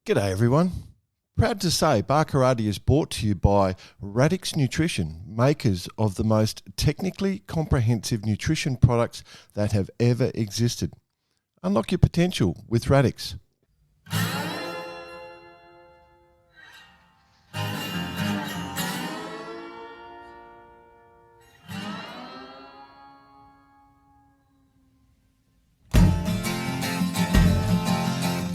G'day everyone. Proud to say Barkarati is brought to you by Radix Nutrition, makers of the most technically comprehensive nutrition products that have ever existed. Unlock your potential with Radix.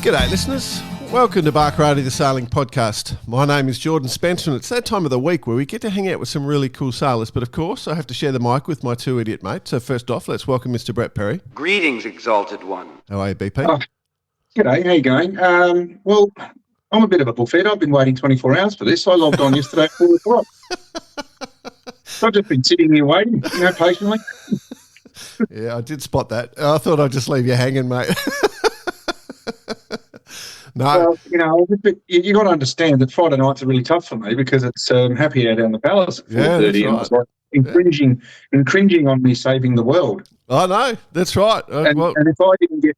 G'day listeners. Welcome to Barkarati the Sailing Podcast. My name is Jordan Spencer and it's that time of the week where we get to hang out with some really cool sailors. But of course, I have to share the mic with my two idiot mates. So first off, let's welcome Mr. Brett Perry. Greetings, Exalted One. How are you, BP? Oh, g'day, how you going? Well, I'm a bit of a bullfed. I've been waiting 24 hours for this. I logged on yesterday at 4 o'clock. So I've just been sitting here waiting, patiently. Yeah, I did spot that. I thought I'd just leave you hanging, mate. No. Well, you got to understand that Friday nights are really tough for me because it's happy hour down the Palace at 4:30, and it's like infringing on me saving the world. I know, that's right. And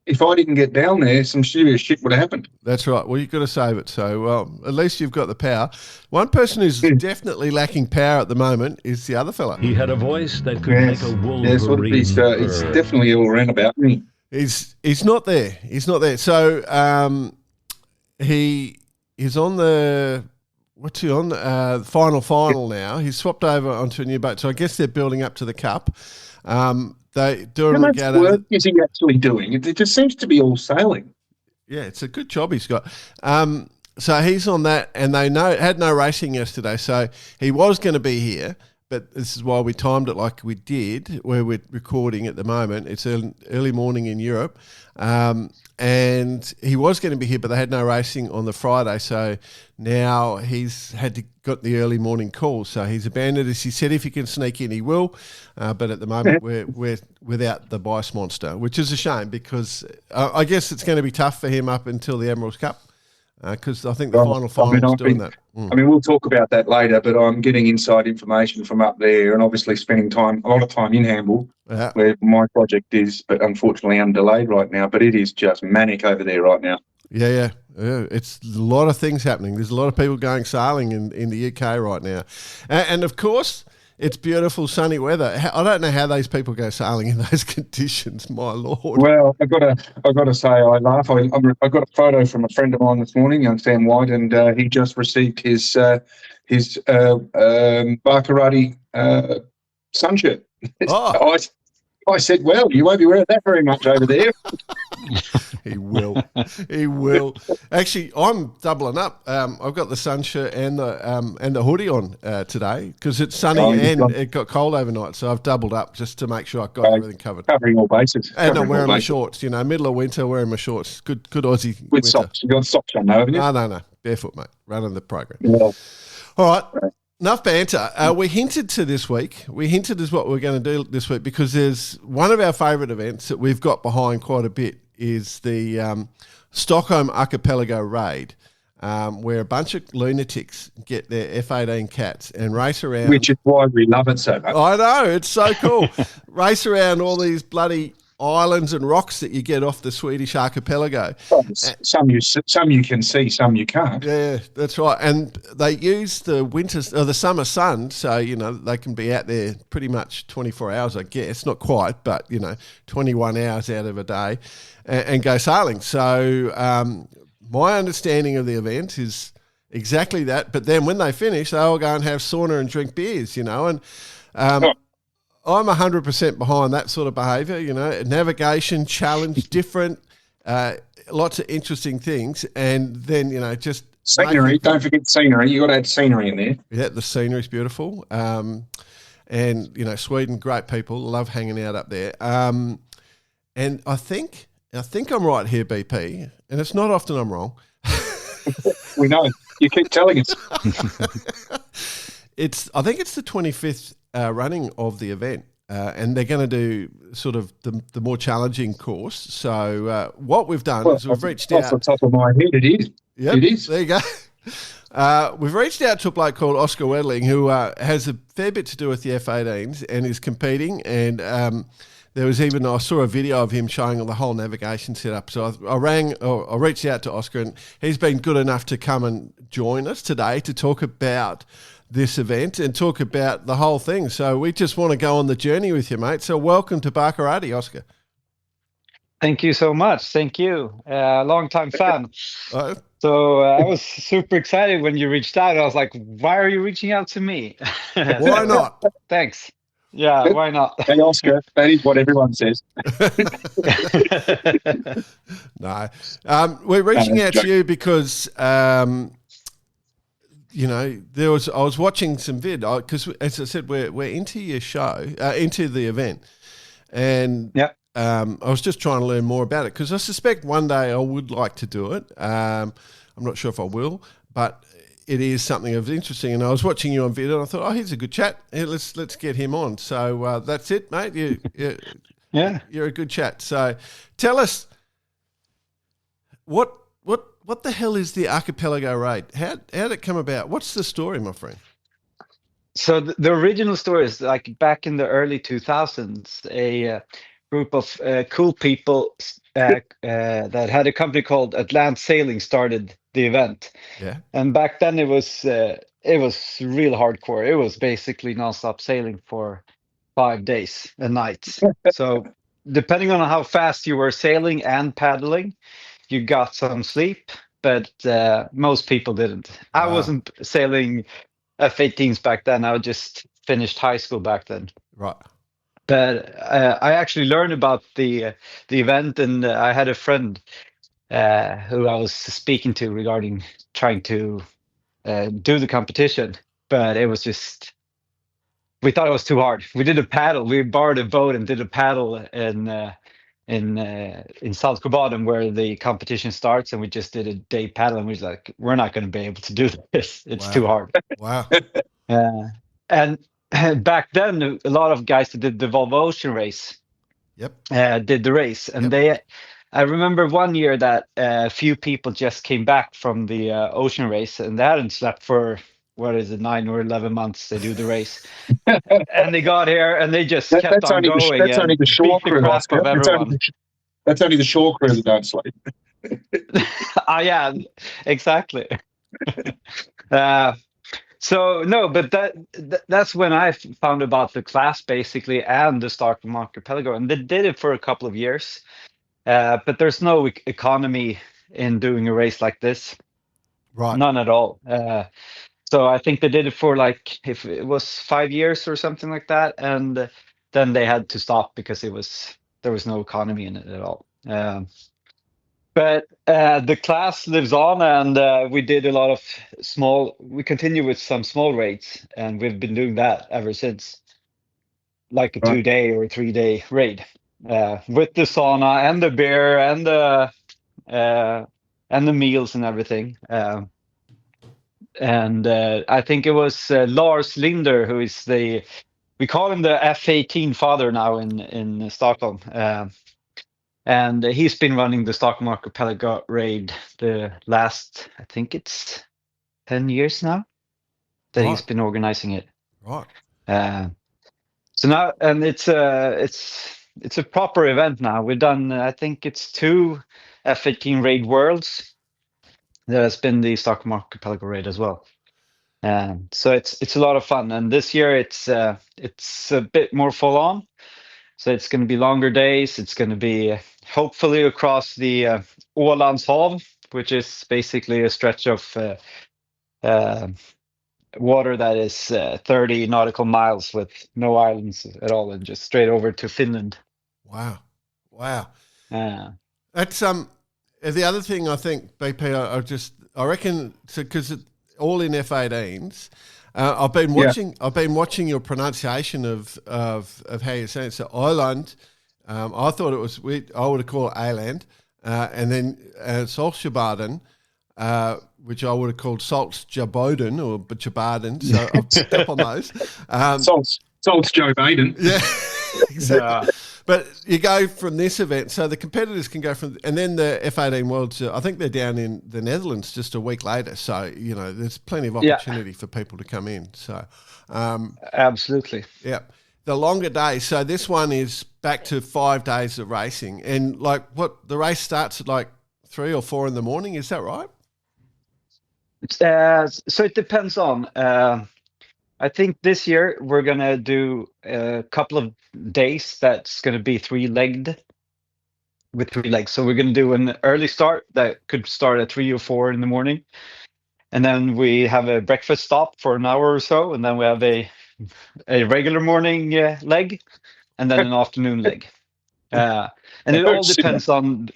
if I didn't get down there, some serious shit would have happened. That's right. Well, you've got to save it. So, well, at least you've got the power. One person who's definitely lacking power at the moment is the other fella. He had a voice that could make a Wolverine. It's definitely all around about me. He's not there. He's not there. So he is on the what's he on? Final now. He's swapped over onto a new boat. So I guess they're building up to the Cup. They do How much work is he actually doing? It just seems to be all sailing. Yeah, it's a good job he's got. So he's on that, and they had no racing yesterday. So he was going to be here. But this is why we timed it like we did, where we're recording at the moment. It's early morning in Europe. And he was going to be here, but they had no racing on the Friday. So now he's got the early morning call. So he's abandoned us. He said if he can sneak in, he will. But at the moment, we're without the Bice Monster, which is a shame because I guess it's going to be tough for him up until the Admiral's Cup. Because I think the final is doing that. I mean, we'll talk about that later, but I'm getting inside information from up there and obviously spending a lot of time in Hamble, where my project is, but unfortunately I'm delayed right now, but it is just manic over there right now. Yeah. It's a lot of things happening. There's a lot of people going sailing in the UK right now. And of course, it's beautiful sunny weather. I don't know how those people go sailing in those conditions, my lord. Well, I've got to say, I laugh. I got a photo from a friend of mine this morning, young Sam White, and he just received his Barkarati sun shirt. Oh. I said, well, you won't be wearing that very much over there. He will. Actually, I'm doubling up. I've got the sun shirt and the hoodie on today because it's sunny and it got cold overnight. So I've doubled up just to make sure I've got everything covered. Covering all bases. And I'm wearing my shorts. Middle of winter, wearing my shorts. Good Aussie with winter. Socks. You got socks on, though, haven't you? No. Barefoot, mate. Running the program. Yeah. All right. Enough banter. We hinted to this week. We hinted as what we're going to do this week because there's one of our favourite events that we've got behind quite a bit is the Stockholm Archipelago Raid, where a bunch of lunatics get their F-18 cats and race around. Which is why we love it so much. I know, it's so cool. Race around all these bloody islands and rocks that you get off the Swedish archipelago. Some you can see, some you can't. Yeah, that's right. And they use the summer sun, so they can be out there pretty much 24 hours, I guess. Not quite, but 21 hours out of a day, and go sailing. So my understanding of the event is exactly that. But then when they finish, they all go and have sauna and drink beers. And I'm 100% behind that sort of behaviour, navigation, challenge, different, lots of interesting things. And then, just... Scenery, don't forget scenery. You got to add scenery in there. Yeah, the scenery's beautiful. And, Sweden, great people, love hanging out up there. And I think I'm right here, BP, and it's not often I'm wrong. We know. You keep telling us. I think it's the 25th running of the event, and they're going to do sort of the more challenging course. So what we've done is we've reached out. Off the top of my head, it is. Yep, it is. There you go. We've reached out to a bloke called Oscar Wetterling who has a fair bit to do with the F-18s and is competing, and there was even, I saw a video of him showing the whole navigation setup. So I reached out to Oscar, and he's been good enough to come and join us today to talk about this event and talk about the whole thing. So we just want to go on the journey with you, mate. So welcome to Bacarati, Oscar. Thank you so much. Thank you. Long-time fan. So I was super excited when you reached out. I was like, why are you reaching out to me? Why not? Thanks. Yeah, why not? Hey, Oscar, that is what everyone says. No. We're reaching out to you because, you know, I was watching some vid, because as I said, we're into your show, into the event. And yeah. I was just trying to learn more about it because I suspect one day I would like to do it. I'm not sure if I will, but it is something of interesting. And I was watching you on video, and I thought, he's a good chat. Hey, let's get him on. So that's it, mate. You're a good chat. So tell us, what the hell is the Archipelago Raid? How did it come about? What's the story, my friend? So the original story is like back in the early 2000s, a group of cool people that had a company called Atlant Sailing started the event. Yeah. And back then it was real hardcore. It was basically nonstop sailing for 5 days and nights. So depending on how fast you were sailing and paddling, you got some sleep, but most people didn't. Wow. I wasn't sailing F-18s back then. I just finished high school back then. Right. But I actually learned about the event, and I had a friend who I was speaking to regarding trying to do the competition. But it was just, we thought it was too hard. We did a paddle. We borrowed a boat and did a paddle in Saltsjöbaden where the competition starts, and we just did a day paddle, and we was like, we're not going to be able to do this. It's too hard. Wow. And back then, a lot of guys that did the Volvo Ocean Race did the race. And I remember one year that a few people just came back from the ocean race, and they hadn't slept for, 9 or 11 months. They do the race. And they got here, and they just kept on going. That's only the shore crew. That's only the shore crew that don't sleep. Yeah, exactly. So no, but that's when I found about the class basically, and the Stockholm Archipelago, and they did it for a couple of years. But there's no economy in doing a race like this, right? None at all. So I think they did it for like, if it was 5 years or something like that, and then they had to stop because there was no economy in it at all. But the class lives on, and we did a lot of we continue with some small raids, and we've been doing that ever since, like a 2-day or 3-day raid, with the sauna and the beer and the meals and everything. And I think it was Lars Linder, who is we call him the F-18 father now in Stockholm. And he's been running the Stockholm Archipelago Raid the last, I think it's 10 years now that he's been organizing it. Right. So now, and it's a proper event now. We've done, I think it's 2 F-18 Raid Worlds. There has been the Stockholm Archipelago Raid as well. So it's a lot of fun. And this year it's a bit more full on. So it's going to be longer days. It's going to be hopefully across the Ålandshav, which is basically a stretch of water that is 30 nautical miles with no islands at all, and just straight over to Finland. Wow. That's the other thing I think, BP. I reckon, because all in F-18s. I've been watching your pronunciation of how you're saying it. So Island, I thought it was I would have called it Island, and then Saltsjöbaden, which I would have called Saltsjöbaden or Jabaden. So I've picked up on those. Salts Joe Baden. Yeah, exactly. But you go from this event, so the competitors can go from, and then the F-18 Worlds, I think they're down in the Netherlands just a week later. So, there's plenty of opportunity for people to come in. So, absolutely. Yeah. the longer days. So this one is back to 5 days of racing, and like what the race starts at like 3 or 4 in the morning. Is that right? So it depends on. I think this year we're gonna do a couple of days that's gonna be three-legged with 3 legs. So we're gonna do an early start that could start at 3 or 4 in the morning, and then we have a breakfast stop for an hour or so, and then we have a regular morning leg, and then an afternoon leg. And it all depends on.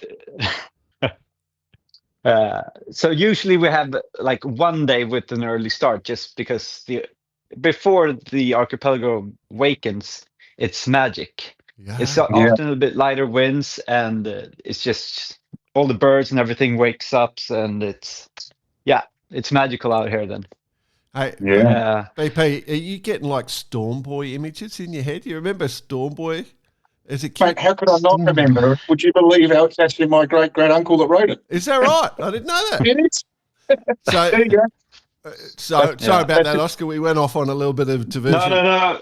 So usually we have like one day with an early start, just because before the archipelago wakens, it's magic. Yeah. It's often a bit lighter winds, and it's just all the birds and everything wakes up, and it's magical out here then. Hey, BP, are you getting like Storm Boy images in your head? You remember Storm Boy as a kid? Mate, how could I not remember? Would you believe how it's actually my great-great-uncle that wrote it? Is that right? I didn't know that. It is. So, there you go. Sorry about that, Oscar. We went off on a little bit of diversion. No.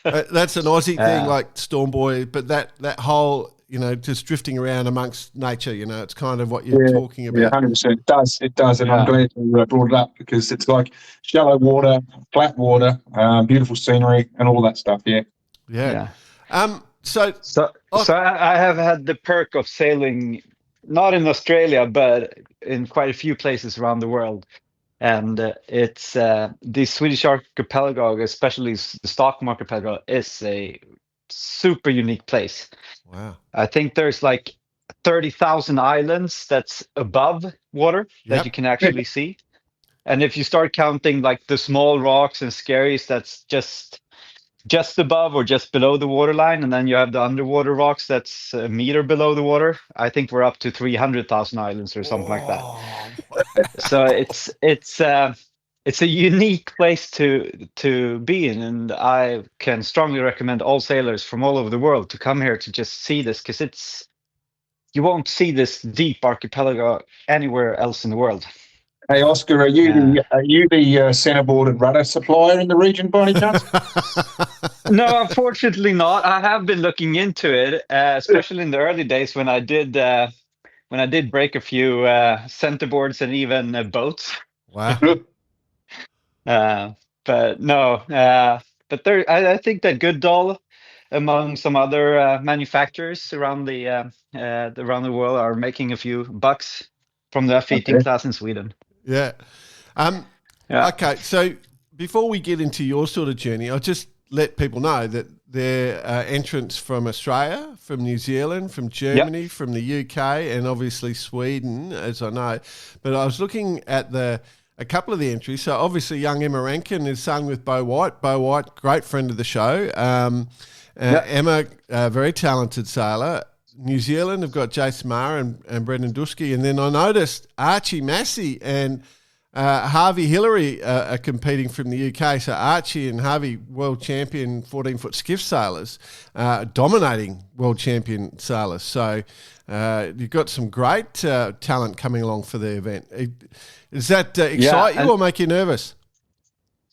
That's an Aussie thing, like Storm Boy, but that whole, just drifting around amongst nature, it's kind of what you're talking about. Yeah, 100%. It does, and I'm glad you brought it up, because it's like shallow water, flat water, beautiful scenery, and all that stuff. Yeah. So I have had the perk of sailing, not in Australia, but in quite a few places around the world. And it's the Swedish archipelago, especially the Stockholm Archipelago, is a super unique place. Wow. I think there's like 30,000 islands that's above water that you can actually see. And if you start counting like the small rocks and skerries, that's just above or just below the waterline, and then you have the underwater rocks that's a meter below the water. I think we're up to 300,000 islands or something like that. So it's a unique place to be in, and I can strongly recommend all sailors from all over the world to come here to just see this, because you won't see this deep archipelago anywhere else in the world. Hey, Oscar, are you the centerboard rudder supplier in the region by any chance? No, unfortunately not. I have been looking into it, especially in the early days when I did break a few centerboards and even boats. Wow. But no, but there, I think that Goodall, among some other manufacturers around the world, are making a few bucks from the F18 class in Sweden. Yeah. Okay, so before we get into your sort of journey, I'll just let people know that there are entrants from Australia, from New Zealand, from Germany, from the UK, and obviously Sweden, as I know. But I was looking at a couple of the entries. So obviously young Emma Rankin is sung with Bo White. Bo White, great friend of the show. Emma, very talented sailor. New Zealand have got Jace Maher and Brendan Dusky. And then I noticed Archie Massey and Harvey Hillary are competing from the UK. So Archie and Harvey, world champion 14-foot skiff sailors, dominating world champion sailors. So you've got some great talent coming along for the event. Does that excite you or make you nervous?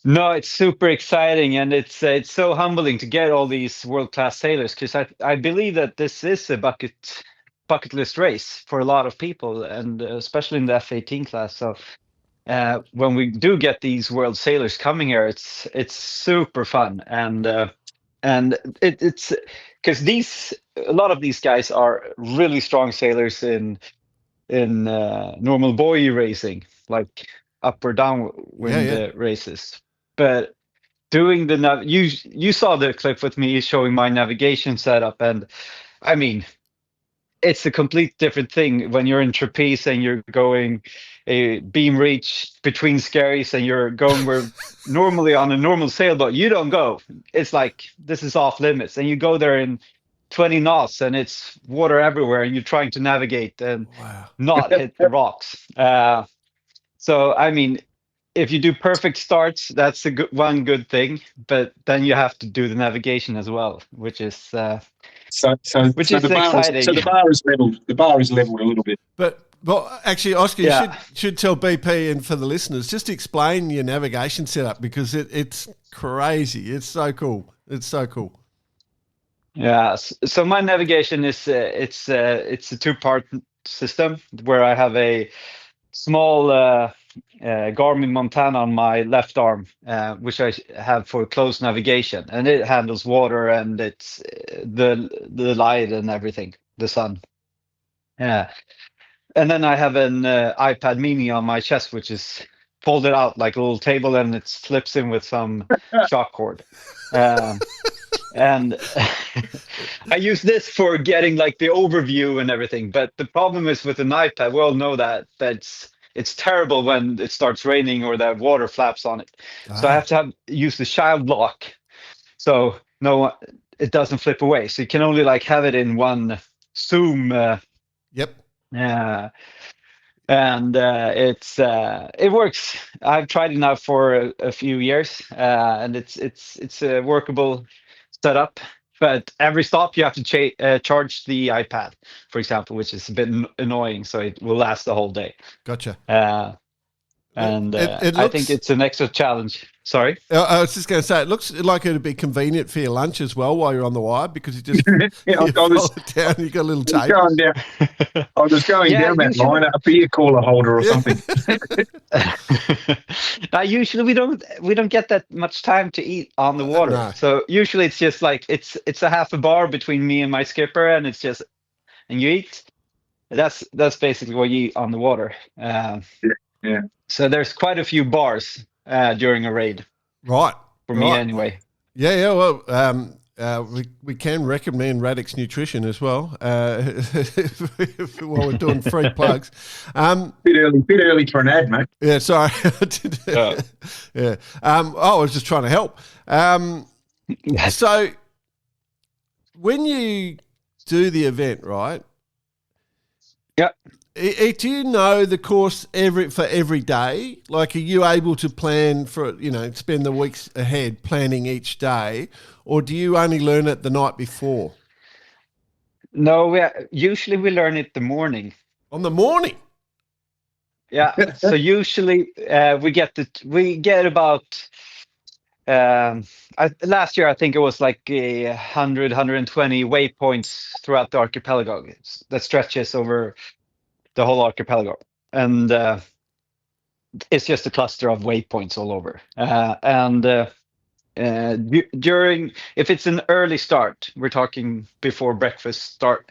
No, it's super exciting, and it's so humbling to get all these world-class sailors, because I believe that this is a bucket list race for a lot of people, and especially in the F18 class. So when we do get these world sailors coming here, it's super fun, and it's because a lot of these guys are really strong sailors in normal buoy racing, like up or downwind races. But doing you saw the clip with me showing my navigation setup, and I mean, it's a complete different thing when you're in trapeze and you're going a beam reach between skerries, and you're going where normally on a normal sailboat you don't go. It's like this is off limits, and you go there in 20 knots and it's water everywhere, and you're trying to navigate and not hit the rocks. So I mean, if you do perfect starts, that's one good thing, but then you have to do the navigation as well, which is exciting. The bar is leveled. The bar is leveled a little bit. But actually, Oscar, you should tell BP and for the listeners, just explain your navigation setup, because it's crazy. It's so cool. It's so cool. Yeah. So my navigation is it's a two-part system where I have a small Garmin Montana on my left arm, which I have for close navigation, and it handles water and it's the light and everything, the sun. Yeah. And then I have an iPad Mini on my chest, which is folded out like a little table, and it slips in with some shock cord. And I use this for getting like the overview and everything. But the problem is with an iPad, we all know that it's terrible when it starts raining or that water flaps on it. So I have to use the child lock, so no, it doesn't flip away. So you can only like have it in one zoom. Yep. Yeah. And it works. I've tried it now for a few years, and it's a workable setup. But every stop you have to charge the iPad, for example, which is a bit annoying. So it will last the whole day. Gotcha. And it I looks, think it's an extra challenge. Sorry? I was just going to say, it looks like it'd be convenient for your lunch as well while you're on the wire, because you just you follow it down, you got a little table. I was going down that line, a beer cooler holder or something. Now, usually we don't get that much time to eat on the water. No. So usually it's just like it's a half a bar between me and my skipper, and you eat. That's basically what you eat on the water. Yeah. So there's quite a few bars during a raid. Right. For me anyway. Yeah. Well, we can recommend Radix Nutrition as well while we're doing free plugs. Bit early for an ad, mate. Yeah, sorry. Yeah. I was just trying to help. So when you do the event, right? Yeah. Do you know the course for every day? Like, are you able to plan for, spend the weeks ahead planning each day, or do you only learn it the night before? No, usually we learn it the morning. On the morning? Yeah. So usually we get about last year I think it was like 120 waypoints throughout the archipelago that stretches over the whole archipelago, and it's just a cluster of waypoints all over. During, if it's an early start, we're talking before breakfast start,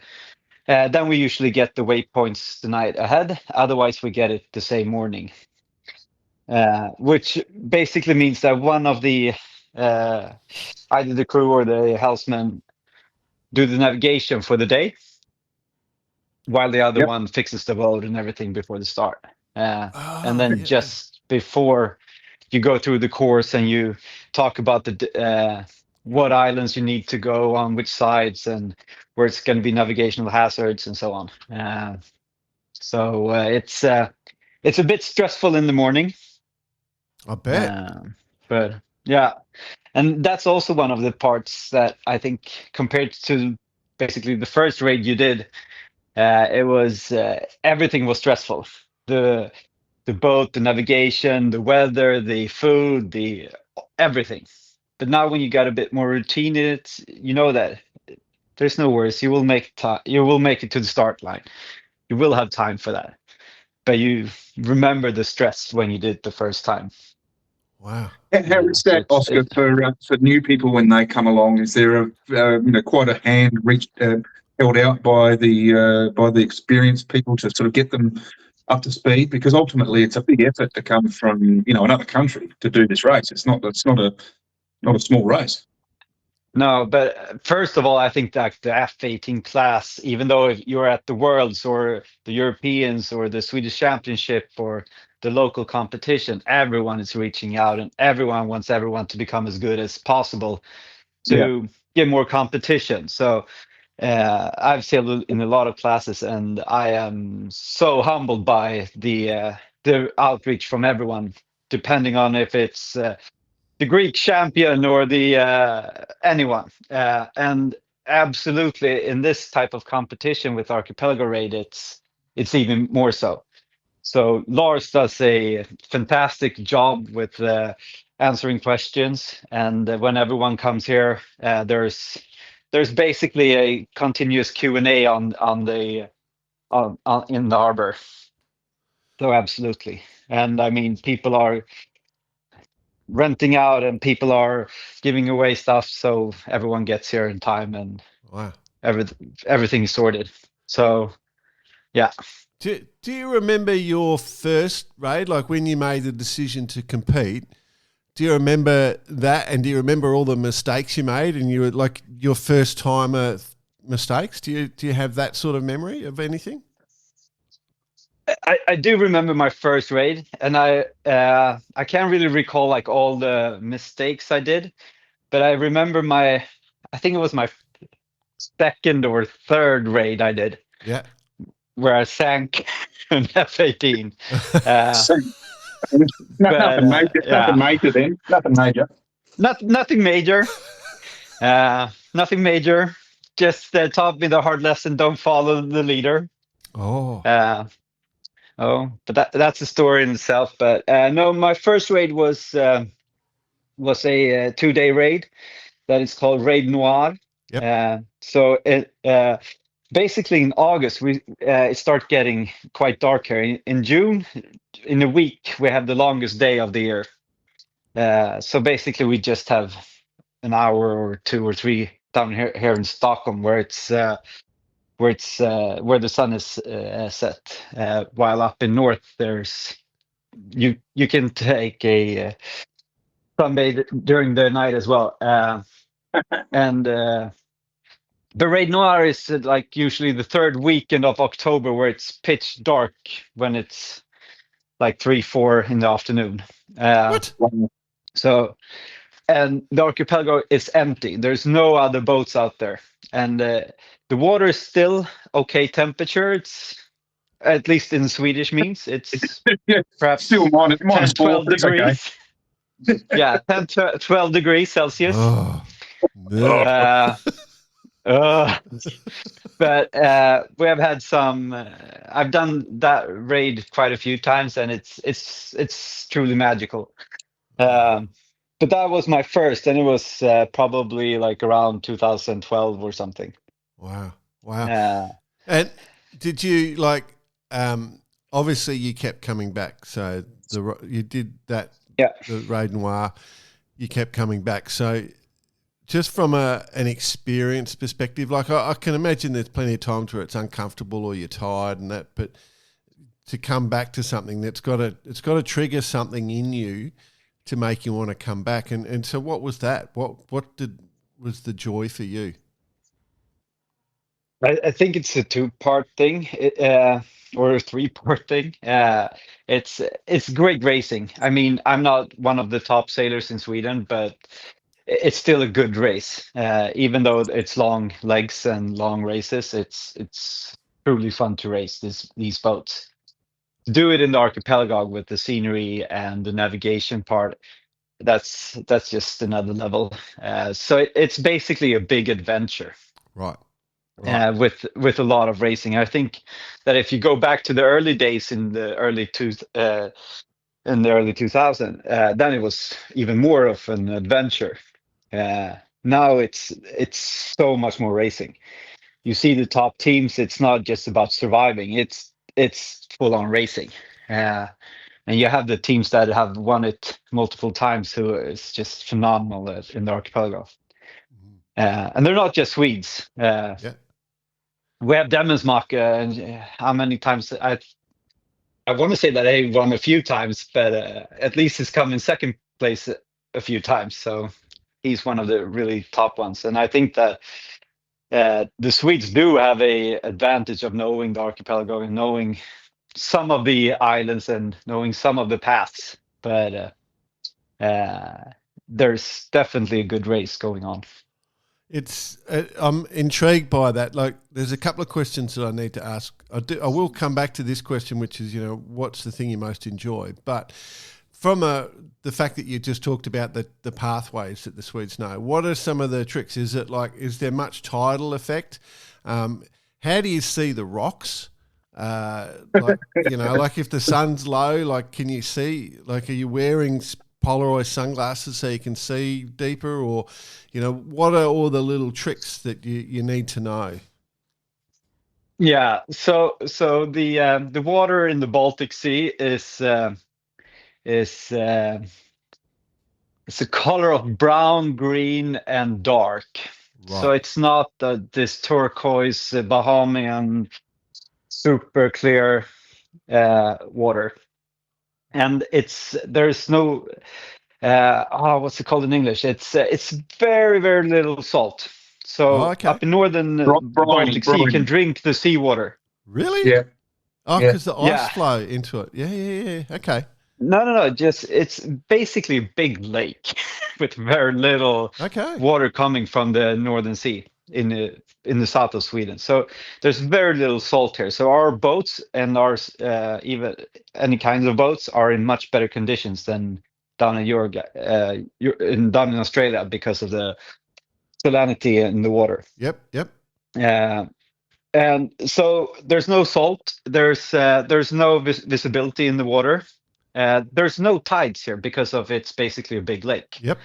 then we usually get the waypoints the night ahead. Otherwise, we get it the same morning, which basically means that one of the either the crew or the helmsman do the navigation for the day, while the other one fixes the boat and everything before the start. And then just before you go through the course and you talk about the what islands you need to go on, which sides, and where it's going to be navigational hazards and so on. So it's a bit stressful in the morning. I bet. But yeah, and that's also one of the parts that I think, compared to basically the first raid you did, it was everything was stressful. The boat, the navigation, the weather, the food, the everything. But now when you got a bit more routine in it, you know that there's no worries. You will make it to the start line. You will have time for that. But you remember the stress when you did the first time. Wow. How is that, Oscar, for new people when they come along? Is there quite a hand held out by the experienced people to sort of get them up to speed? Because ultimately it's a big effort to come from another country to do this race. It's not a small race. No, but first of all, I think that the F18 class, even though if you're at the Worlds or the Europeans or the Swedish Championship or the local competition, everyone is reaching out and everyone wants everyone to become as good as possible to get more competition. So I've sailed in a lot of classes, and I am so humbled by the outreach from everyone, depending on if it's the Greek champion or the anyone. And absolutely, in this type of competition with Archipelago Raid, it's even more so. So Lars does a fantastic job with answering questions, and when everyone comes here, there's there's basically a continuous Q&A on in the harbor. So absolutely. And I mean, people are renting out and people are giving away stuff, so everyone gets here in time, and wow, everything's sorted. So yeah. Do you remember your first raid, like when you made the decision to compete? Do you remember that, and do you remember all the mistakes you made, and you were like your first timer mistakes? Do you have that sort of memory of anything? I do remember my first raid, and I can't really recall like all the mistakes I did, but I remember I think it was my second or third raid I did. Yeah. Where I sank an F-18. Nothing major. Nothing major then. Nothing major. Nothing major. Nothing major. Just taught me the hard lesson: don't follow the leader. Oh. But that's a story in itself. But no, my first raid was a 2-day raid that is called Raid Noir. Yep. So it basically in August it started getting quite dark here. In June, in a week, we have the longest day of the year. So basically, we just have an hour or 2 or 3 down here in Stockholm, where the sun is set. While up in north, there's you can take a sunbathe during the night as well. And the Raid Noir is like usually the third weekend of October, where it's pitch dark when it's like 3-4 in the afternoon. What? So, and the archipelago is empty. There's no other boats out there, and the water is still okay temperature. It's at least in Swedish means it's perhaps still minus 12 4 degrees. Okay. Yeah, 10 to 12 degrees Celsius. Oh. But we have had some. I've done that raid quite a few times, and it's truly magical. But that was my first, and it was probably like around 2012 or something. Wow! And did you like? Obviously, you kept coming back. So you did that. Yeah. The Raid Noir, you kept coming back. So just from an experience perspective, like I can imagine there's plenty of times where it's uncomfortable or you're tired and that, but to come back to something it's got to trigger something in you to make you want to come back. And so what was that? What was the joy for you? I think it's a 2-part thing, or a 3-part thing. It's great racing. I mean, I'm not one of the top sailors in Sweden, but it's still a good race. Even though it's long legs and long races, it's truly fun to race these boats. To do it in the archipelago with the scenery and the navigation part, that's just another level. So it's basically a big adventure. Right. With a lot of racing. I think that if you go back to the early days in the early 2000, then it was even more of an adventure. Now it's so much more racing. You see the top teams. It's not just about surviving. It's full on racing. And you have the teams that have won it multiple times, who is just phenomenal in the archipelago. And they're not just Swedes. Yeah. We have Demensmark, and how many times I want to say that he won a few times, but at least he's come in second place a few times. So he's one of the really top ones. And I think that the Swedes do have a advantage of knowing the archipelago and knowing some of the islands and knowing some of the paths. But there's definitely a good race going on. It's I'm intrigued by that. Like, there's a couple of questions that I need to ask. I will come back to this question, which is, what's the thing you most enjoy? But from the fact that you just talked about the pathways that the Swedes know, what are some of the tricks? Is there much tidal effect? How do you see the rocks? Like if the sun's low, like, can you see? Like, are you wearing Polaroid sunglasses so you can see deeper, or what are all the little tricks that you need to know? Yeah, so the water in the Baltic Sea is it's a color of brown, green, and dark. Right. So it's not this turquoise Bahamian super clear water, and there's no what's it called in English? It's very, very little salt. So Okay. up in northern Baltic Sea, you can drink the seawater. Really? Yeah. Oh, because the ice Yeah. flow into it. Yeah. Okay. No. Just it's basically a big lake with very little water coming from the Northern Sea in the south of Sweden. So there's very little salt here. So our boats and our even any kinds of boats are in much better conditions than down in down in Australia because of the salinity in the water. Yep. And so there's no salt. There's no visibility in the water. There's no tides here because of it's basically a big lake. Yep.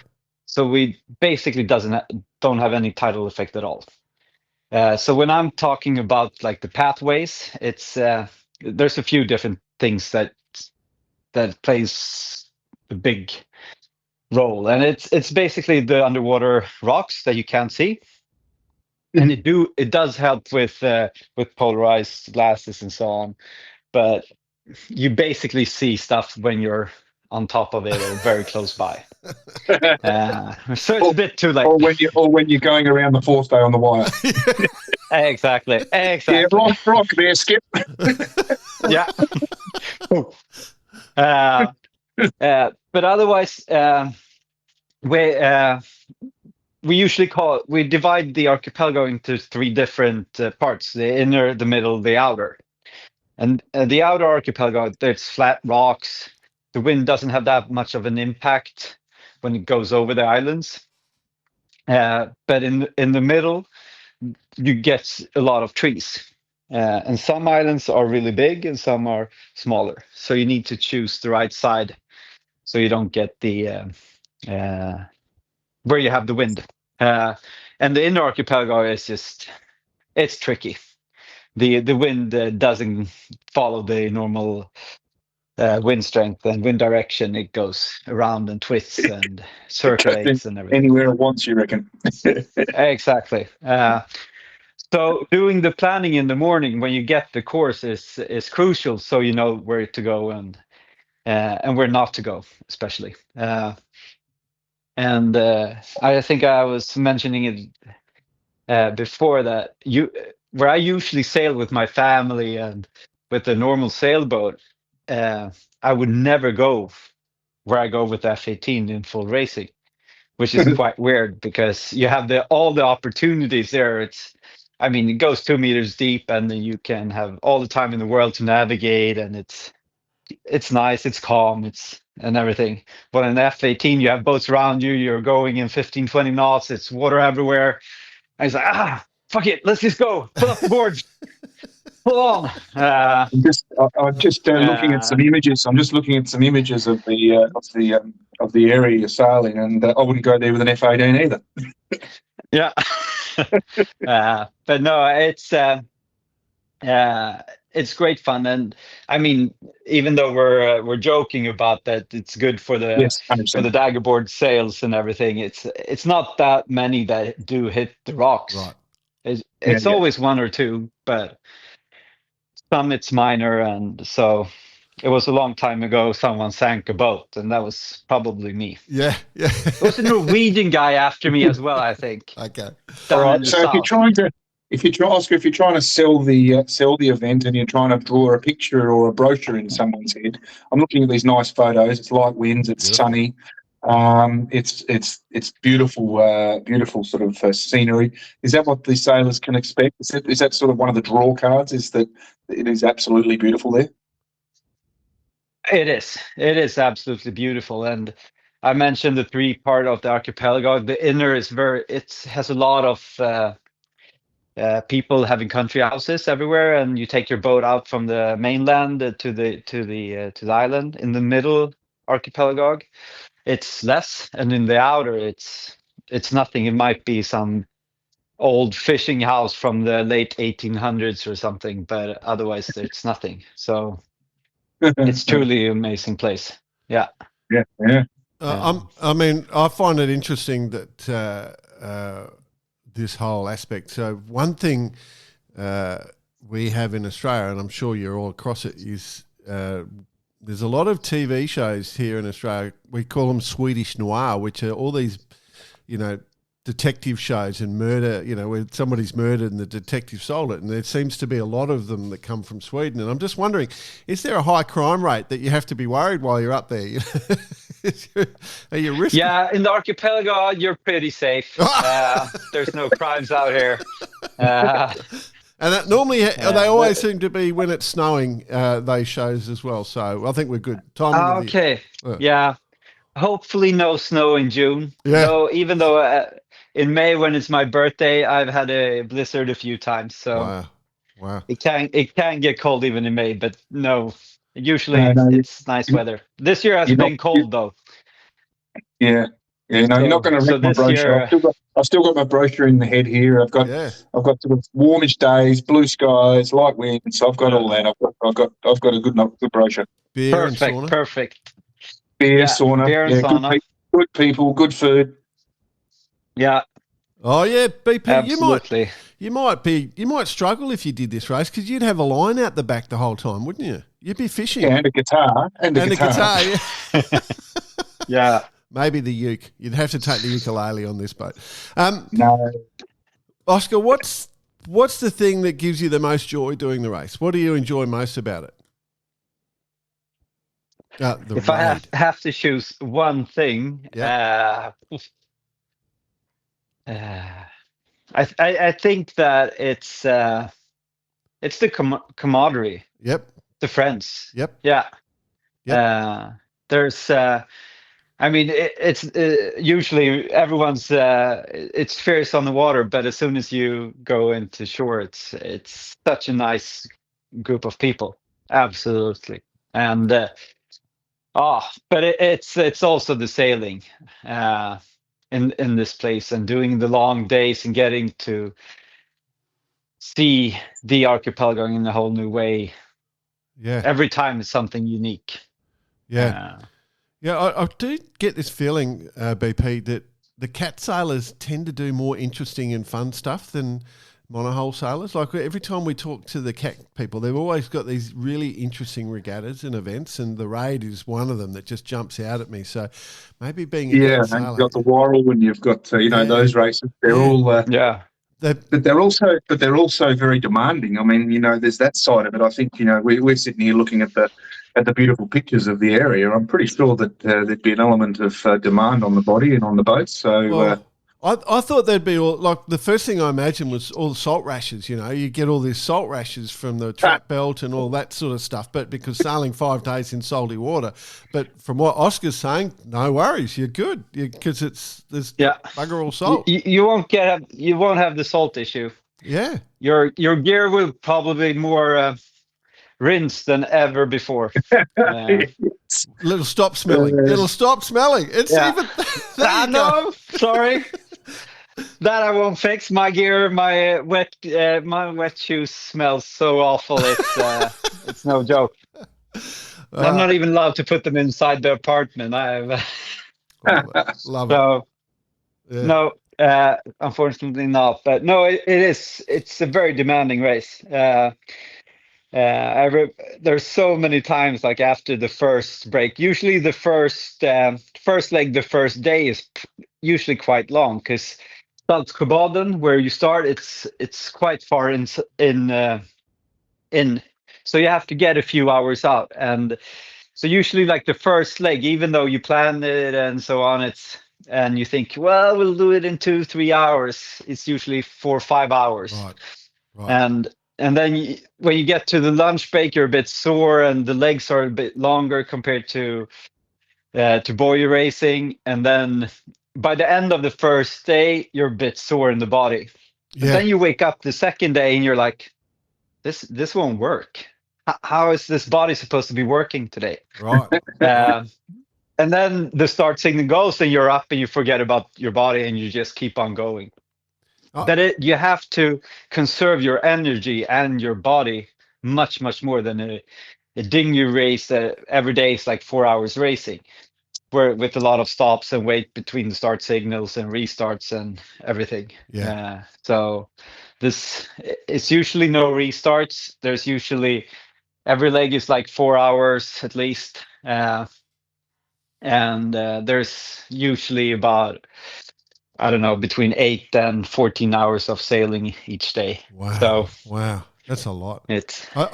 So we basically don't have any tidal effect at all. So when I'm talking about like the pathways, it's there's a few different things that plays a big role, and it's basically the underwater rocks that you can't see. And it does help with polarized glasses and so on, but you basically see stuff when you're on top of it or very close by. So it's a bit too late. Or when you're going around the force day on the wire. Exactly. Yeah, rock there, Skip. Yeah. But otherwise, we divide the archipelago into three different parts: the inner, the middle, the outer. And the outer archipelago, there's flat rocks. The wind doesn't have that much of an impact when it goes over the islands. But in the middle, you get a lot of trees. And some islands are really big and some are smaller. So you need to choose the right side so you don't get the where you have the wind. And the inner archipelago is it's tricky. The wind doesn't follow the normal wind strength and wind direction. It goes around and twists and circulates and everything. Anywhere it wants, you reckon? Exactly. So doing the planning in the morning when you get the course is crucial, so you know where to go and where not to go, especially. And I think I was mentioning it before that where I usually sail with my family and with a normal sailboat, I would never go where I go with F-18 in full racing, which is quite weird because you have all the opportunities there. It goes 2 meters deep, and then you can have all the time in the world to navigate, and it's nice, it's calm, and everything. But in F-18, you have boats around you, you're going in 15, 20 knots, it's water everywhere. And it's like, fuck it, let's just go, pull up the board. Pull on. I'm just looking at some images. I'm just looking at some images of the area you're sailing, and I wouldn't go there with an F-18 either. Yeah. But no, it's great fun, and even though we're joking about that, it's good for the Yes, 100%. for the daggerboard sails and everything. It's not that many that do hit the rocks. Right. It's always one or two, but some it's minor, and so it was a long time ago someone sank a boat, and that was probably me. Yeah. It was a Norwegian guy after me as well, I think. Okay. All right. So if you're trying to sell the event and you're trying to draw a picture or a brochure in someone's head, I'm looking at these nice photos. It's light winds. It's sunny. It's beautiful, beautiful sort of scenery. Is that what the sailors can expect? Is that sort of one of the draw cards? Is that it is absolutely beautiful there? It is absolutely beautiful, and I mentioned the three part of the archipelago. The inner is it has a lot of people having country houses everywhere, and you take your boat out from the mainland to the island. In the middle archipelago, it's less, and in the outer, it's nothing. It might be some old fishing house from the late 1800s or something, but otherwise, it's nothing. So it's truly an amazing place. Yeah. Yeah. I mean, I find it interesting that this whole aspect. So one thing we have in Australia, and I'm sure you're all across it, is there's a lot of TV shows here in Australia. We call them Swedish noir, which are all these, detective shows and murder, where somebody's murdered and the detective solved it. And there seems to be a lot of them that come from Sweden. And I'm just wondering, is there a high crime rate that you have to be worried while you're up there? Are you risking? Yeah, in the archipelago, you're pretty safe. There's no crimes out here. And that normally, they always seem to be when it's snowing, those shows as well. So I think we're good. Okay. Yeah. Hopefully no snow in June. Yeah. No, even though in May, when it's my birthday, I've had a blizzard a few times. So wow. It can get cold even in May, but no. Usually it's nice weather. This year has been cold though. Yeah. Yeah, no, you're not going to wreck my brochure. I've still got my brochure in the head here. I've got sort of warmish days, blue skies, light winds. So I've got all that. I've got a good brochure. Beer and sauna. Perfect. Beer, sauna. Beer and sauna. Good people, good food. Yeah. Oh yeah, BP. Absolutely. You might struggle if you did this race because you'd have a line out the back the whole time, wouldn't you? You'd be fishing. Yeah, and a guitar. And a guitar. Yeah. Yeah. Maybe the uke. You'd have to take the ukulele on this boat. No. Oscar, what's the thing that gives you the most joy doing the race? What do you enjoy most about it? If I have to choose one thing, I think that it's the camaraderie. Yep. The friends. Yep. Yeah. There's. It's usually everyone's. It's fierce on the water, but as soon as you go into shore, it's such a nice group of people. Absolutely, and but it's also the sailing in this place and doing the long days and getting to see the archipelago in a whole new way. Yeah. Every time is something unique. Yeah. I do get this feeling, BP, that the cat sailors tend to do more interesting and fun stuff than monohull sailors. Like every time we talk to the cat people, they've always got these really interesting regattas and events, and the Raid is one of them that just jumps out at me. So maybe being a cat sailor, you've got the Warrell and you've got those races. They're all But they're also very demanding. I mean, there's that side of it. I think we're sitting here looking at the beautiful pictures of the area. I'm pretty sure that there'd be an element of demand on the body and on the boats. So I thought there'd be the first thing I imagined was all the salt rashes. You get all these salt rashes from the trap belt and all that sort of stuff. But because sailing 5 days in salty water, but from what Oscar's saying, no worries, you're good because there's bugger all salt. You won't have the salt issue. Yeah, your gear will probably be more rinsed than ever before. It'll stop smelling. It's even. No, sorry. That I won't fix. My gear, my wet shoes smells so awful. It's no joke. I'm not even allowed to put them inside the apartment. Love it. No, unfortunately not. But no, it's a very demanding race. There's so many times like after the first break. Usually the first leg, the first day is usually quite long because Saltsjöbaden, where you start, it's quite far in. So you have to get a few hours out, and so usually like the first leg, even though you plan it and so on, and you think, well, we'll do it in 2-3 hours. It's usually 4 or 5 hours, right. And then when you get to the lunch break, you're a bit sore, and the legs are a bit longer compared to buoy racing. And then by the end of the first day, you're a bit sore in the body. Yeah. Then you wake up the second day, and you're like, "This won't work. How is this body supposed to be working today?" Right. And then the start signal goes, and you're up, and you forget about your body, and you just keep on going. You have to conserve your energy and your body much, much more than a dinghy race. Every day is like 4 hours racing, where with a lot of stops and wait between the start signals and restarts and everything. Yeah. So it's usually no restarts. There's usually every leg is like 4 hours at least. And there's usually about, I don't know, between 8 and 14 hours of sailing each day. Wow. So That's a lot. I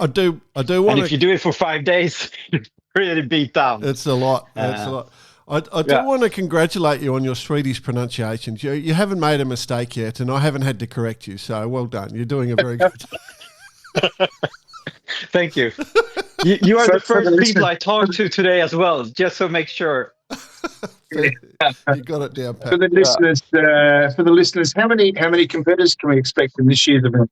do want and if you do it for 5 days, you're really beat down. It's a lot. That's a lot. I do want to congratulate you on your Swedish pronunciations. You haven't made a mistake yet, and I haven't had to correct you. So well done. You're doing a very good job. Thank you. You are the first people I talked to today as well, just to make sure. You got it down, Pat. For the listeners, how many competitors can we expect in this year's event?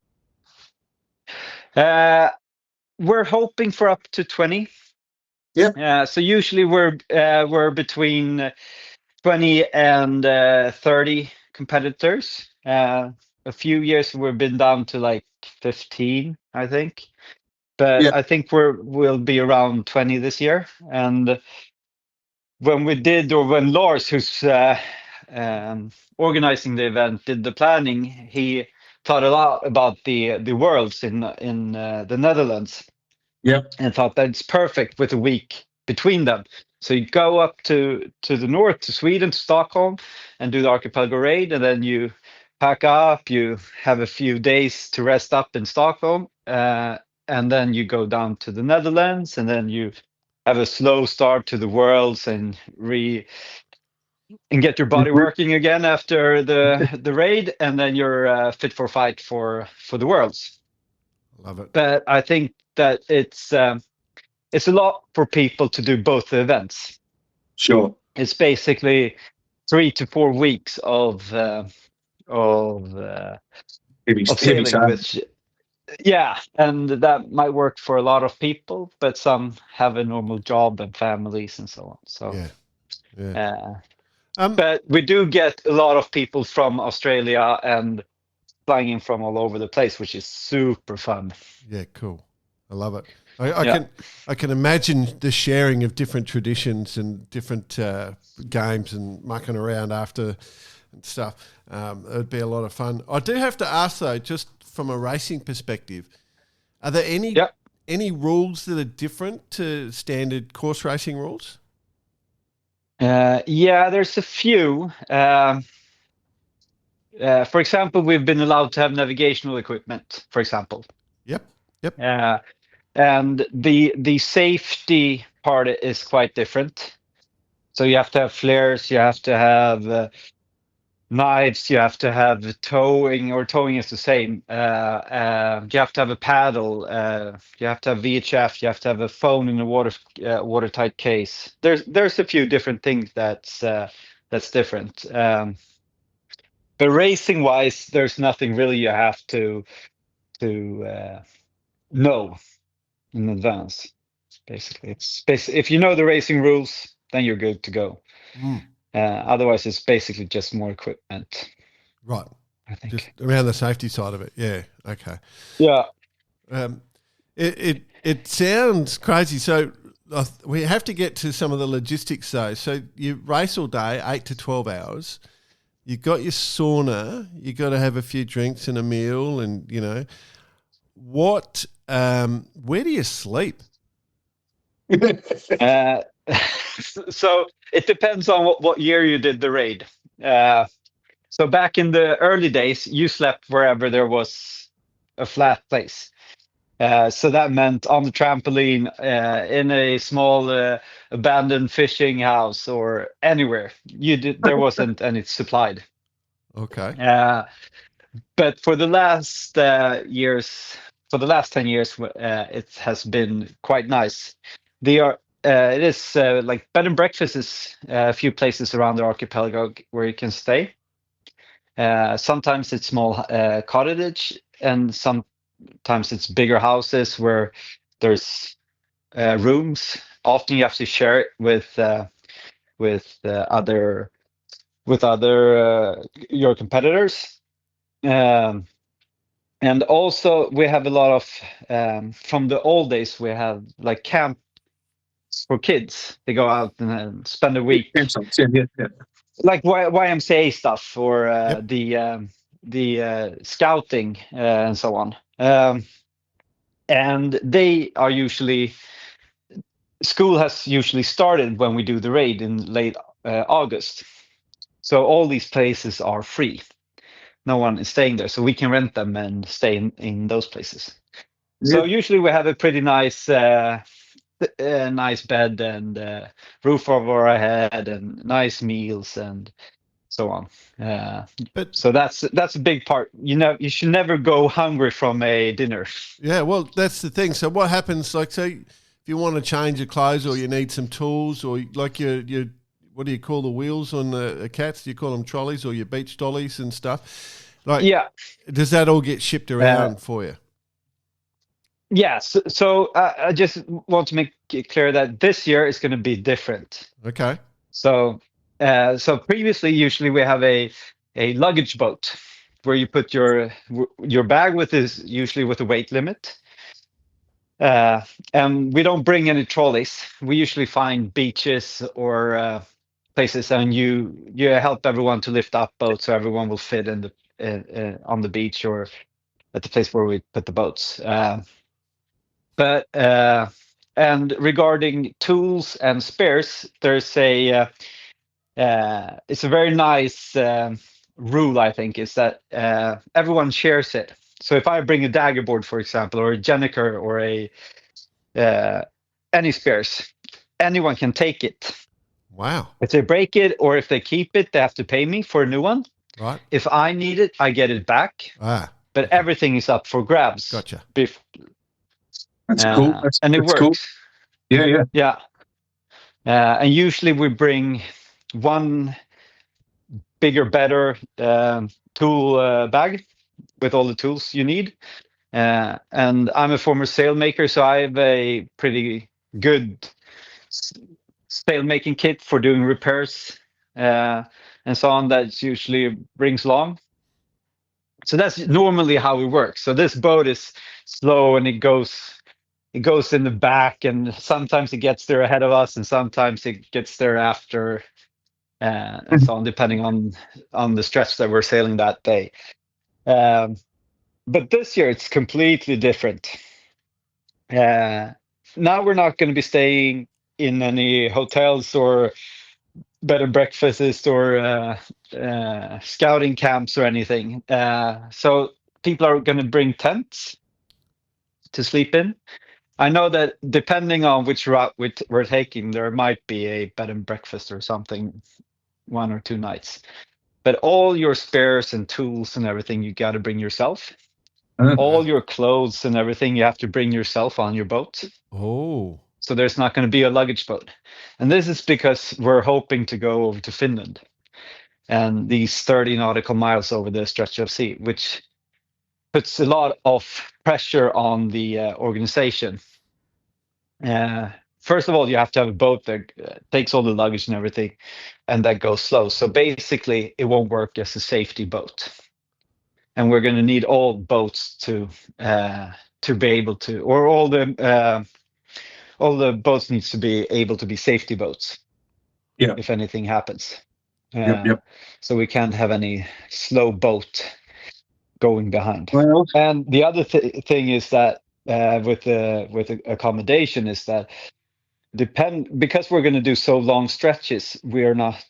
We're hoping for up to 20. Yeah. So usually we're between 20 and 30 competitors. A few years we've been down to like 15, I think. But I think we'll be around 20 this year. And when Lars, who's organizing the event, did the planning, he thought a lot about the worlds in the Netherlands. Yep. And thought that it's perfect with a week between them. So you go up to the north, to Sweden, to Stockholm, and do the Archipelago Raid, and then you pack up, you have a few days to rest up in Stockholm, and then you go down to the Netherlands, and then you have a slow start to the worlds and get your body working again after the raid, and then you're fit for fight for the worlds. Love it. But I think that it's a lot for people to do both the events. Sure. It's basically 3 to 4 weeks of sailing, which, and that might work for a lot of people, but some have a normal job and families and so on. So but we do get a lot of people from Australia and flying in from all over the place, which is super fun. Yeah, cool. I love it. I can imagine the sharing of different traditions and different games and mucking around after and stuff. It would be a lot of fun. I do have to ask though, just from a racing perspective, are there any rules that are different to standard course racing rules? There's a few. For example, we've been allowed to have navigational equipment, for example. Yep. And the safety part is quite different. So you have to have flares, you have to have knives, you have to have towing, or towing is the same. You have to have a paddle, you have to have VHF, you have to have a phone in a watertight case. There's a few different things that's different. But racing wise, there's nothing really you have to know in advance. Basically, if you know the racing rules, then you're good to go. Otherwise, it's basically just more equipment. Right. I think just around the safety side of it. Yeah. Okay. Yeah. It sounds crazy. So we have to get to some of the logistics though. So you race all day, 8 to 12 hours. You got your sauna. You got to have a few drinks and a meal, and what? Where do you sleep? So it depends on what year you did the raid. So back in the early days, you slept wherever there was a flat place. So that meant on the trampoline, in a small abandoned fishing house, or anywhere. There wasn't any supplied. Okay. But for the last years, for the last 10 years, it has been quite nice. It is like bed and breakfast is a few places around the archipelago where you can stay. Sometimes it's small cottage, and sometimes it's bigger houses where there's rooms. Often you have to share it with other your competitors. And also we have a lot of from the old days we have like camps for kids. They go out and spend a week, like YMCA stuff or the scouting and so on. And they are usually, school has usually started when we do the raid in late August. So all these places are free. No one is staying there, so we can rent them and stay in those places. So usually we have a pretty nice nice bed and roof over our head and nice meals and so on. So that's a big part. You should never go hungry from a dinner. Yeah, well, that's the thing. So what happens, like, say, if you want to change your clothes or you need some tools or like your what do you call the wheels on the cats? Do you call them trolleys or your beach dollies and stuff? Like, does that all get shipped around for you? Yes. So I just want to make it clear that this year is going to be different. Okay. So previously, usually we have a luggage boat where you put your bag usually with a weight limit. And we don't bring any trolleys. We usually find beaches or places, and you help everyone to lift up boats so everyone will fit in the on the beach or at the place where we put the boats. But and regarding tools and spares, there's it's a very nice rule, I think, is that everyone shares it. So if I bring a dagger board, for example, or a Jenniker or any spares, anyone can take it. Wow. If they break it or if they keep it, they have to pay me for a new one. Right. If I need it, I get it back. But everything is up for grabs. Gotcha. That's cool. And it works. Cool. Yeah. And usually we bring one bigger, better tool bag with all the tools you need. And I'm a former sailmaker, so I have a pretty good sailmaking kit for doing repairs and so on that usually brings along. So that's normally how it works. So this boat is slow and it goes in the back, and sometimes it gets there ahead of us and sometimes it gets there after and so on, depending on the stretch that we're sailing that day. But this year it's completely different. Now we're not going to be staying in any hotels or bed and breakfasts or scouting camps or anything. So people are going to bring tents to sleep in. I know that depending on which route we're taking, there might be a bed and breakfast or something 1 or 2 nights. But all your spares and tools and everything, you got to bring yourself. All your clothes and everything, you have to bring yourself on your boat. Oh. So there's not going to be a luggage boat. And this is because we're hoping to go over to Finland and these 30 nautical miles over the stretch of sea, which puts a lot of pressure on the organization. First of all, you have to have a boat that takes all the luggage and everything, and that goes slow. So basically, it won't work as a safety boat. And we're going to need all boats to be able to, or all the boats needs to be able to be safety boats. Yeah. If anything happens. Yep. So we can't have any slow boat going behind. Well, and the other thing is that with the accommodation is that because we're going to do so long stretches, we're not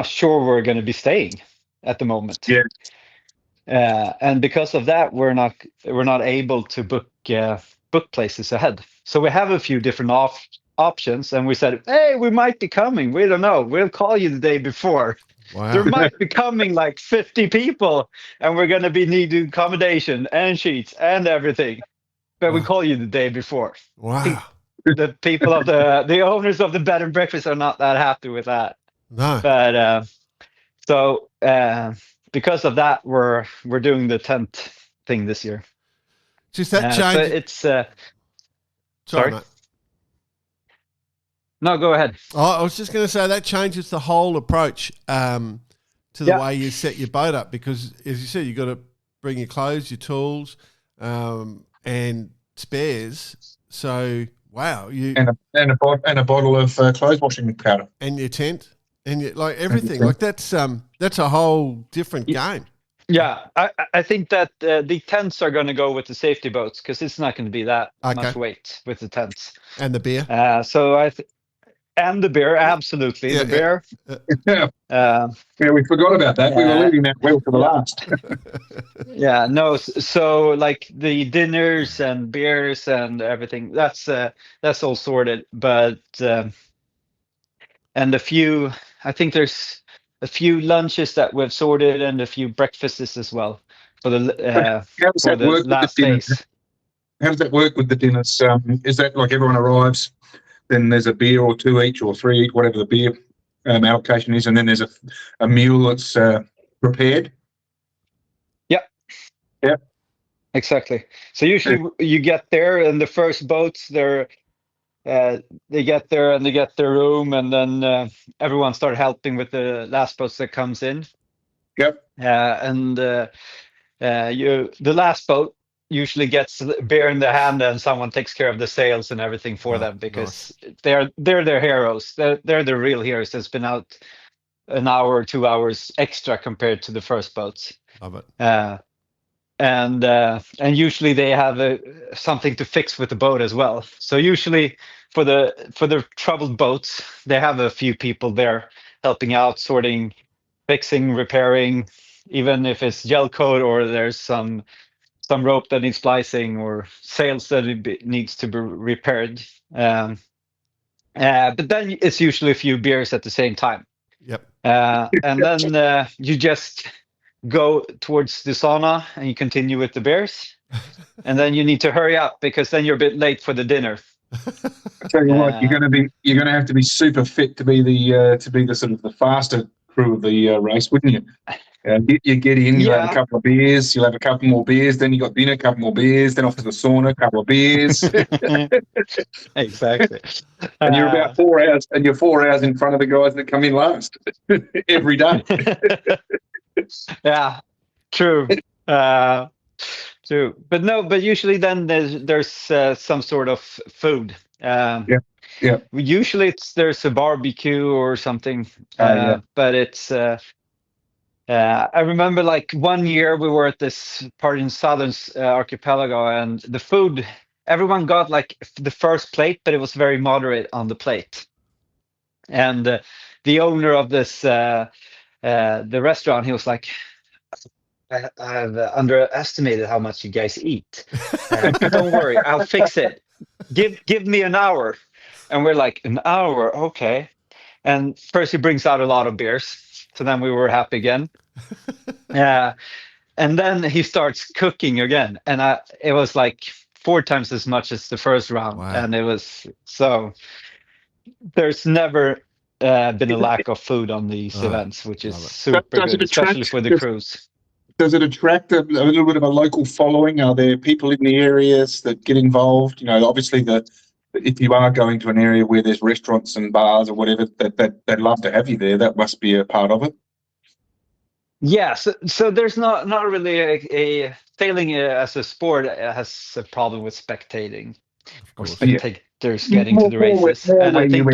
sure we're going to be staying at the moment. Yeah. And because of that, we're not able to book places ahead. So we have a few different options, and we said, hey, we might be coming. We don't know. We'll call you the day before. Wow. There might be coming like 50 people, and we're going to be needing accommodation and sheets and everything. But we call you the day before. Wow. The people of the owners of the bed and breakfast are not that happy with that. No. But so because of that, we're doing the tent thing this year. Just that change. So it's sorry. Mate. No, go ahead. I was just going to say that changes the whole approach to the way you set your boat up, because, as you said, you've got to bring your clothes, your tools, and spares. So, wow, and a bottle of clothes washing powder, and your tent, and everything. Like that's a whole different game. Yeah, I think that the tents are going to go with the safety boats, because it's not going to be that much weight with the tents. And the beer. And the beer, absolutely. Yeah, the beer. Yeah, we forgot about that. We were leaving that well to the last. Yeah, no. So like the dinners and beers and everything, that's all sorted. But and I think there's a few lunches that we've sorted, and a few breakfasts as well for the last phase. How does that work with the dinners? Is that like everyone arrives, then there's a beer or two each or three each, whatever the beer allocation is, and then there's a meal that's prepared? Yeah. Exactly. So usually you get there, and the first boats, they get there and they get their room, and then everyone start helping with the last boats that comes in. Yep. And the last boat usually gets beer in the hand, and someone takes care of the sails and everything for them, because they're their heroes. They're the real heroes that's been out an hour or 2 hours extra compared to the first boats. Love it. And usually they have something to fix with the boat as well. So usually for the troubled boats, they have a few people there helping out, sorting, fixing, repairing, even if it's gel coat or there's some rope that needs splicing or sails that needs to be repaired. But then it's usually a few beers at the same time. Yep. And then you just go towards the sauna and you continue with the bears, and then you need to hurry up, because then you're a bit late for the dinner. I tell you what, you're going to have to be super fit to be the sort of the faster crew of the race, wouldn't you? You get in, you have a couple of beers, you'll have a couple more beers, then you got dinner, a couple more beers, then off to the sauna, a couple of beers. Exactly. And you're about 4 hours, and you're 4 hours in front of the guys that come in last every day. Yeah, true. True. But usually then there's some sort of food. Yeah. Usually there's a barbecue or something. But it's I remember like one year we were at this part in Southern Archipelago, and the food, everyone got like the first plate, but it was very moderate on the plate. And the owner of this the restaurant, he was like, I've underestimated how much you guys eat. Don't worry, I'll fix it. Give me an hour. And we're like, an hour? Okay. And first he brings out a lot of beers. So then we were happy again. And then he starts cooking again. And it was like 4 times as much as the first round. Wow. And it was there's never been a lack of food on these events, which is super good, especially for the crews. Does it attract a little bit of a local following? Are there people in the areas that get involved? You know, obviously if you are going to an area where there's restaurants and bars or whatever, that they'd love to have you there. That must be a part of it. Yeah, so there's not really a sailing as a sport has a problem with spectating or spectators getting to the races. And I think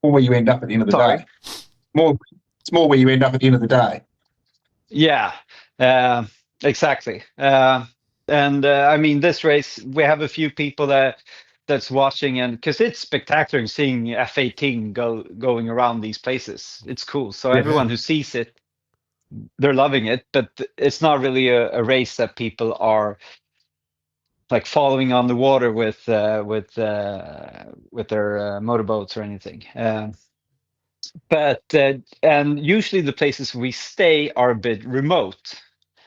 where you end up at the end of the day. It's more where you end up at the end of the day. Yeah, exactly. And I mean, this race, we have a few people that's watching, and because it's spectacular seeing F18 going around these places. It's cool. So everyone who sees it, they're loving it, but it's not really a race that people are like following on the water with their motorboats or anything. But and usually the places we stay are a bit remote,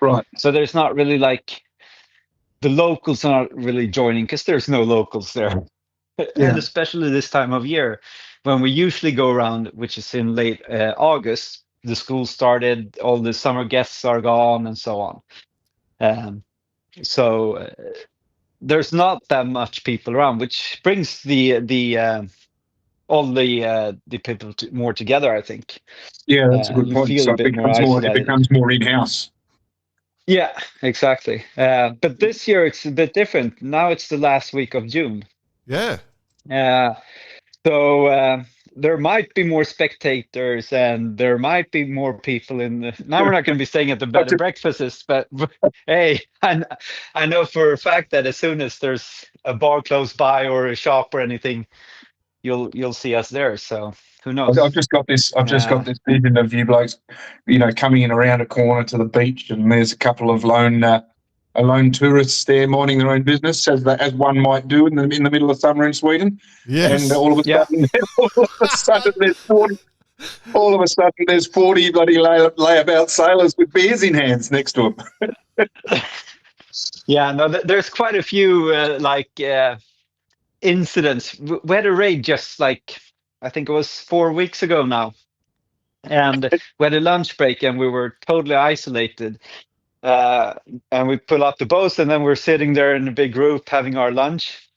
right? So there's not really like the locals are not really joining, because there's no locals there. And especially this time of year when we usually go around, which is in late August. The school started, all the summer guests are gone, and so on. There's not that much people around, which brings the all the people more together, I think. Yeah, that's a good You point. feel So a bit more it isolated. becomes more in-house. Yeah, exactly. But this year it's a bit different. Now it's the last week of June. Yeah. So there might be more spectators and there might be more people in the. Now we're not going to be staying at the bed and breakfasts, but hey, I know for a fact that as soon as there's a bar close by or a shop or anything, you'll see us there. So who knows? I've just got this vision of you blokes, coming in around a corner to the beach, and there's a couple of lone tourists there minding their own business, as one might do in the middle of summer in Sweden. Yes. And all of a sudden, there's 40 bloody layabout sailors with beers in hands next to them. Yeah, no, there's quite a few incidents. We had a raid just I think it was 4 weeks ago now, and we had a lunch break and we were totally isolated. And we pull up the boats and then we're sitting there in a big group having our lunch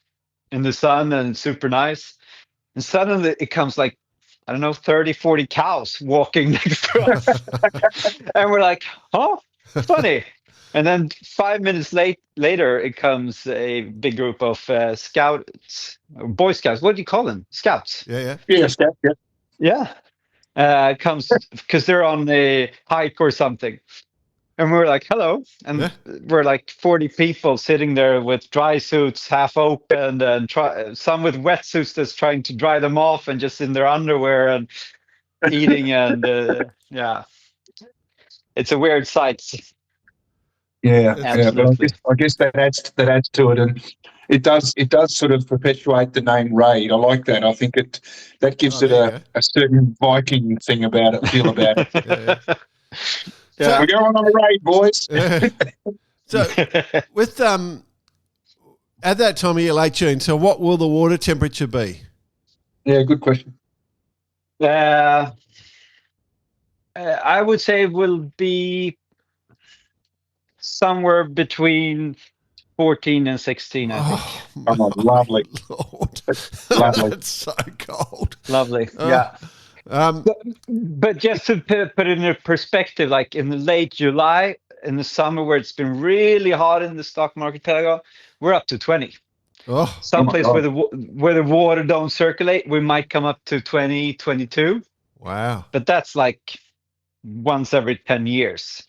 in the sun and it's super nice. And suddenly it comes I don't know, 30, 40 cows walking next to us. And we're like, oh, funny. And then 5 minutes later, it comes a big group of scouts, Boy Scouts. What do you call them? Scouts. Yeah. Scouts. Yeah. Yeah. Comes because they're on a hike or something. And we're like, hello. And we're 40 people sitting there with dry suits half open and some with wetsuits that's trying to dry them off and just in their underwear and eating. And yeah, it's a weird sight. Yeah, absolutely. But I guess that adds to it, and it does sort of perpetuate the name Raid. I like that. I think that gives it a certain Viking thing about it, feel about it. Yeah. We're going on a raid, boys. So, with at that time of year, late June, so what will the water temperature be? Yeah, good question. I would say it will be somewhere between 14 and 16, I think. Oh, lovely. Lord. Lovely. It's so cold. Lovely. Yeah. But just to put it in a perspective, in the late July, in the summer where it's been really hot in the Stockholm Archipelago, we're up to 20. Someplace where the water don't circulate, we might come up to 20, 22. Wow. But that's once every 10 years.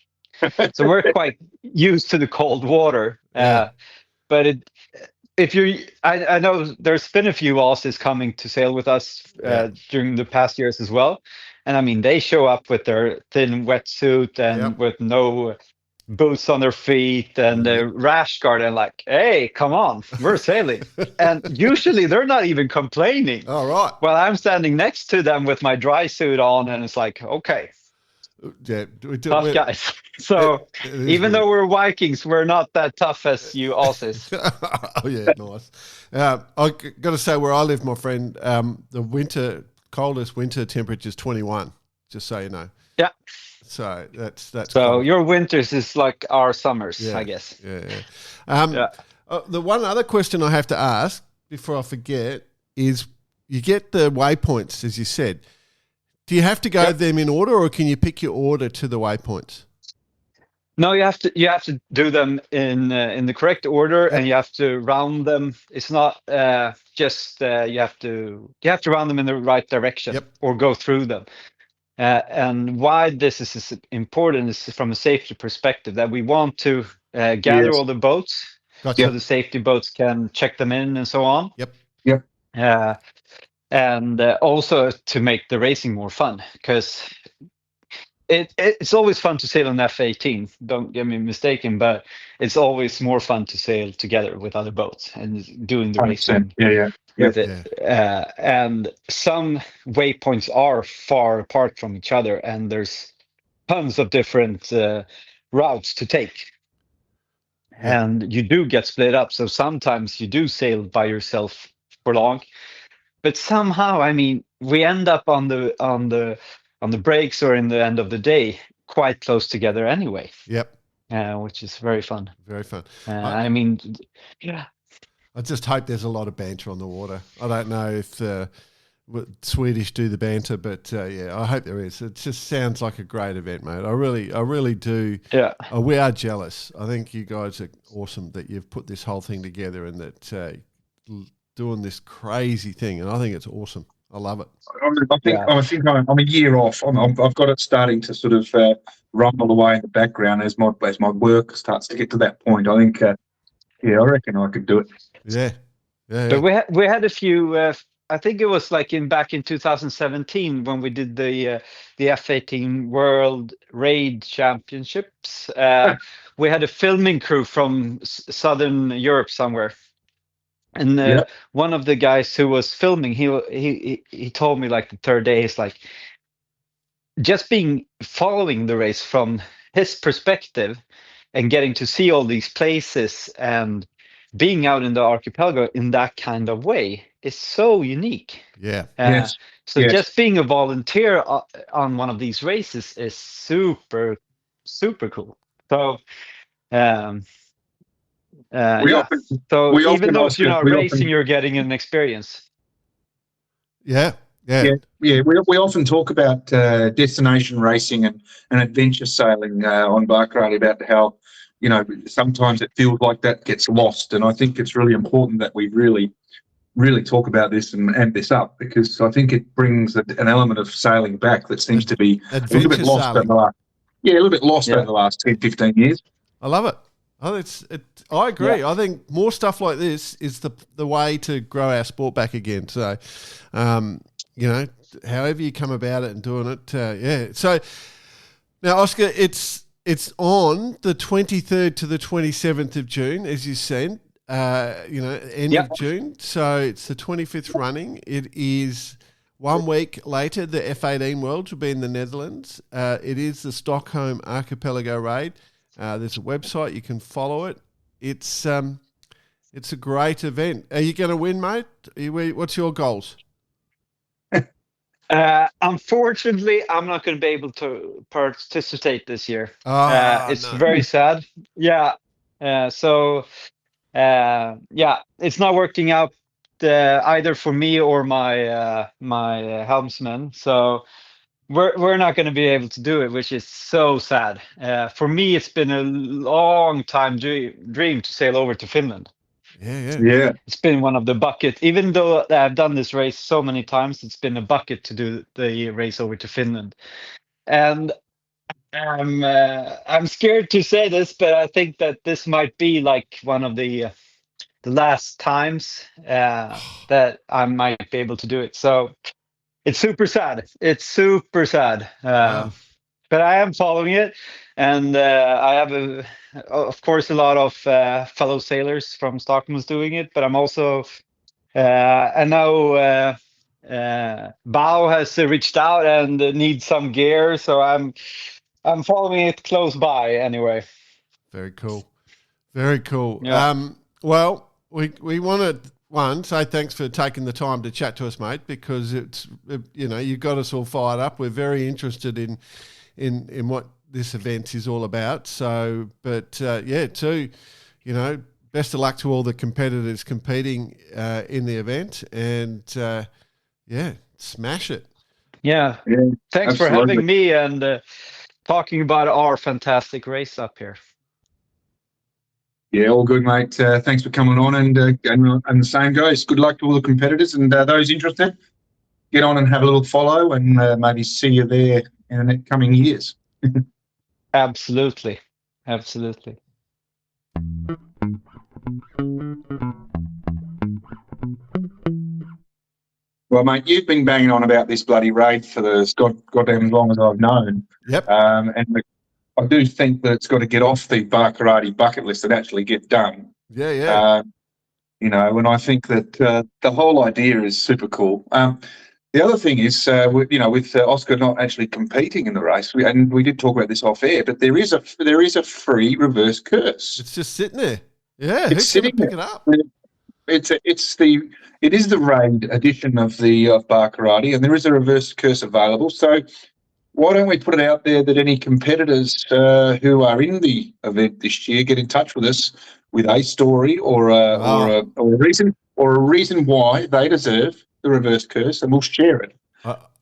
So we're quite used to the cold water. Yeah. But I know there's been a few Aussies coming to sail with us during the past years as well. And I mean, they show up with their thin wetsuit and with no boots on their feet and a rash guard and hey, come on, we're sailing. And usually they're not even complaining. All right. Well, I'm standing next to them with my dry suit on and it's okay. Yeah, tough guys. So even though we're Vikings, we're not that tough as you Aussies. Oh yeah, nice. I got to say, where I live, my friend, the coldest winter temperature is 21. Just so you know. Yeah. So that's. So cold. Your winters is like our summers, I guess. Yeah. The one other question I have to ask before I forget is, you get the waypoints, as you said. Do you have to go them in order, or can you pick your order to the waypoints? No, you have to do them in the correct order, and you have to round them. It's not just you have to round them in the right direction or go through them. And why this is important is from a safety perspective, that we want to gather all the boats so the safety boats can check them in and so on. Yep. And also to make the racing more fun, because it's always fun to sail on F18. Don't get me mistaken, but it's always more fun to sail together with other boats and doing the 100%. Racing. With it. And some waypoints are far apart from each other, and there's tons of different routes to take. And you do get split up. So sometimes you do sail by yourself for long. But somehow, I mean, we end up on the breaks or in the end of the day quite close together anyway. Yep. Which is very fun. Very fun. I mean, yeah. I just hope there's a lot of banter on the water. I don't know if Swedish do the banter, but I hope there is. It just sounds like a great event, mate. I really do. Yeah. We are jealous. I think you guys are awesome that you've put this whole thing together and that doing this crazy thing, and I think it's awesome. I love it. I think I'm a year off. I've got it starting to sort of rumble away in the background as my work starts to get to that point. I think, I reckon I could do it. Yeah. But we had a few. I think it was like back in 2017 when we did the F18 World Raid Championships. We had a filming crew from Southern Europe somewhere. And one of the guys who was filming, he told me like the third day, he's like, just following the race from his perspective and getting to see all these places and being out in the archipelago in that kind of way is so unique. Yeah. Just being a volunteer on one of these races is super, super cool. So, even though you're not racing, you're getting an experience. Yeah. We often talk about destination racing and adventure sailing on Barcarati, about how, sometimes it feels like that gets lost. And I think it's really important that we really, really talk about this and amp this up, because I think it brings an element of sailing back that seems to be a little bit lost over the last 10, 15 years. I love it. I agree. Yeah. I think more stuff like this is the way to grow our sport back again. So, however you come about it and doing it, So now, Oscar, it's on the 23rd to the 27th of June, as you said. End of June. So it's the 25th running. It is 1 week later. The F18 Worlds will be in the Netherlands. It is the Stockholm Archipelago Raid. There's a website, you can follow it. It's a great event. Are you going to win, mate? What's your goals? Unfortunately, I'm not going to be able to participate this year. It's very sad. Yeah. It's not working out either for me or my helmsman. So we're not going to be able to do it, which is so sad. For me, it's been a long time dream to sail over to Finland. Yeah. It's been one of the bucket. Even though I've done this race so many times, it's been a bucket to do the race over to Finland. And I'm scared to say this, but I think that this might be like one of the last times that I might be able to do it. So it's super sad. Wow. But I am following it, and I have, of course, a lot of fellow sailors from Stockholm is doing it. But I'm also, I know Bao has reached out and needs some gear, so I'm following it close by anyway. Very cool. Yeah. Well, we want to say thanks for taking the time to chat to us, mate, because you've got us all fired up. We're very interested in what this event is all about. So, but too, best of luck to all the competitors competing in the event, and smash it. Yeah. Thanks for having me and talking about our fantastic race up here. Yeah, all good, mate. Thanks for coming on, and the same goes. Good luck to all the competitors, and those interested, get on and have a little follow, and maybe see you there in the coming years. Absolutely. Well, mate, you've been banging on about this bloody raid for the goddamn as long as I've known. Yep. And I do think that it's got to get off the Barcarati bucket list and actually get done. Yeah. And I think that the whole idea is super cool. The other thing is, with Oscar not actually competing in the race, and we did talk about this off air, but there is a free reverse curse. It's just sitting there. Yeah, it's sitting there. Pick it up. It is the raid edition of Barcarati, and there is a reverse curse available. So why don't we put it out there that any competitors who are in the event this year get in touch with us with a story or a reason why they deserve the reverse curse, and we'll share it.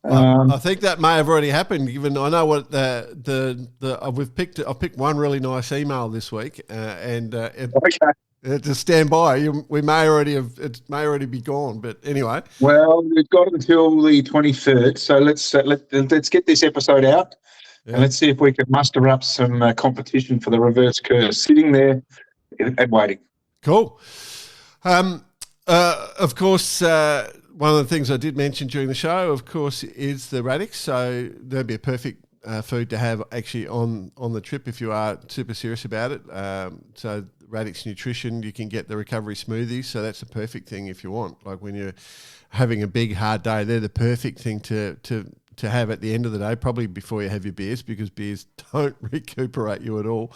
I think that may have already happened. Given I know what I've picked one really nice email this week, to stand by. We may it may already be gone, but anyway. Well, we've got until the 23rd, so let's get this episode out, and let's see if we can muster up some competition for the reverse curse. Sitting there and waiting. Cool. Of course, one of the things I did mention during the show, of course, is the radix. So that'd be a perfect food to have actually on the trip if you are super serious about it. So radix nutrition, you can get the recovery smoothies. So that's a perfect thing if you want. Like when you're having a big hard day, they're the perfect thing to have at the end of the day, probably before you have your beers, because beers don't recuperate you at all.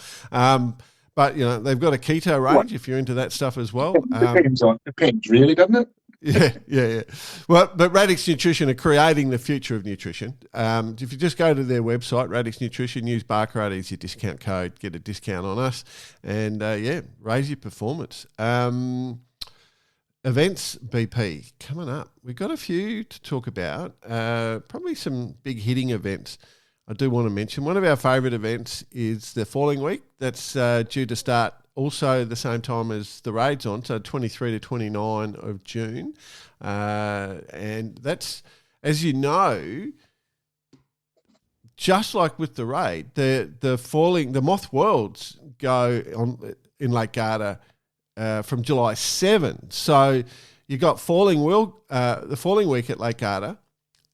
But, they've got a keto range if you're into that stuff as well. Depends really, doesn't it? Yeah. Well, but Radix Nutrition are creating the future of nutrition. If you just go to their website, Radix Nutrition, use barcode as your discount code, get a discount on us, and raise your performance. Events BP coming up. We've got a few to talk about. Probably some big hitting events. I do want to mention one of our favourite events is the Falling Week. That's due to start also the same time as the Raid's on, so 23 to 29 of June. And that's, as you know, just like with the Raid, the Moth Worlds go on in Lake Garda from July 7. So you got the Falling Week at Lake Garda,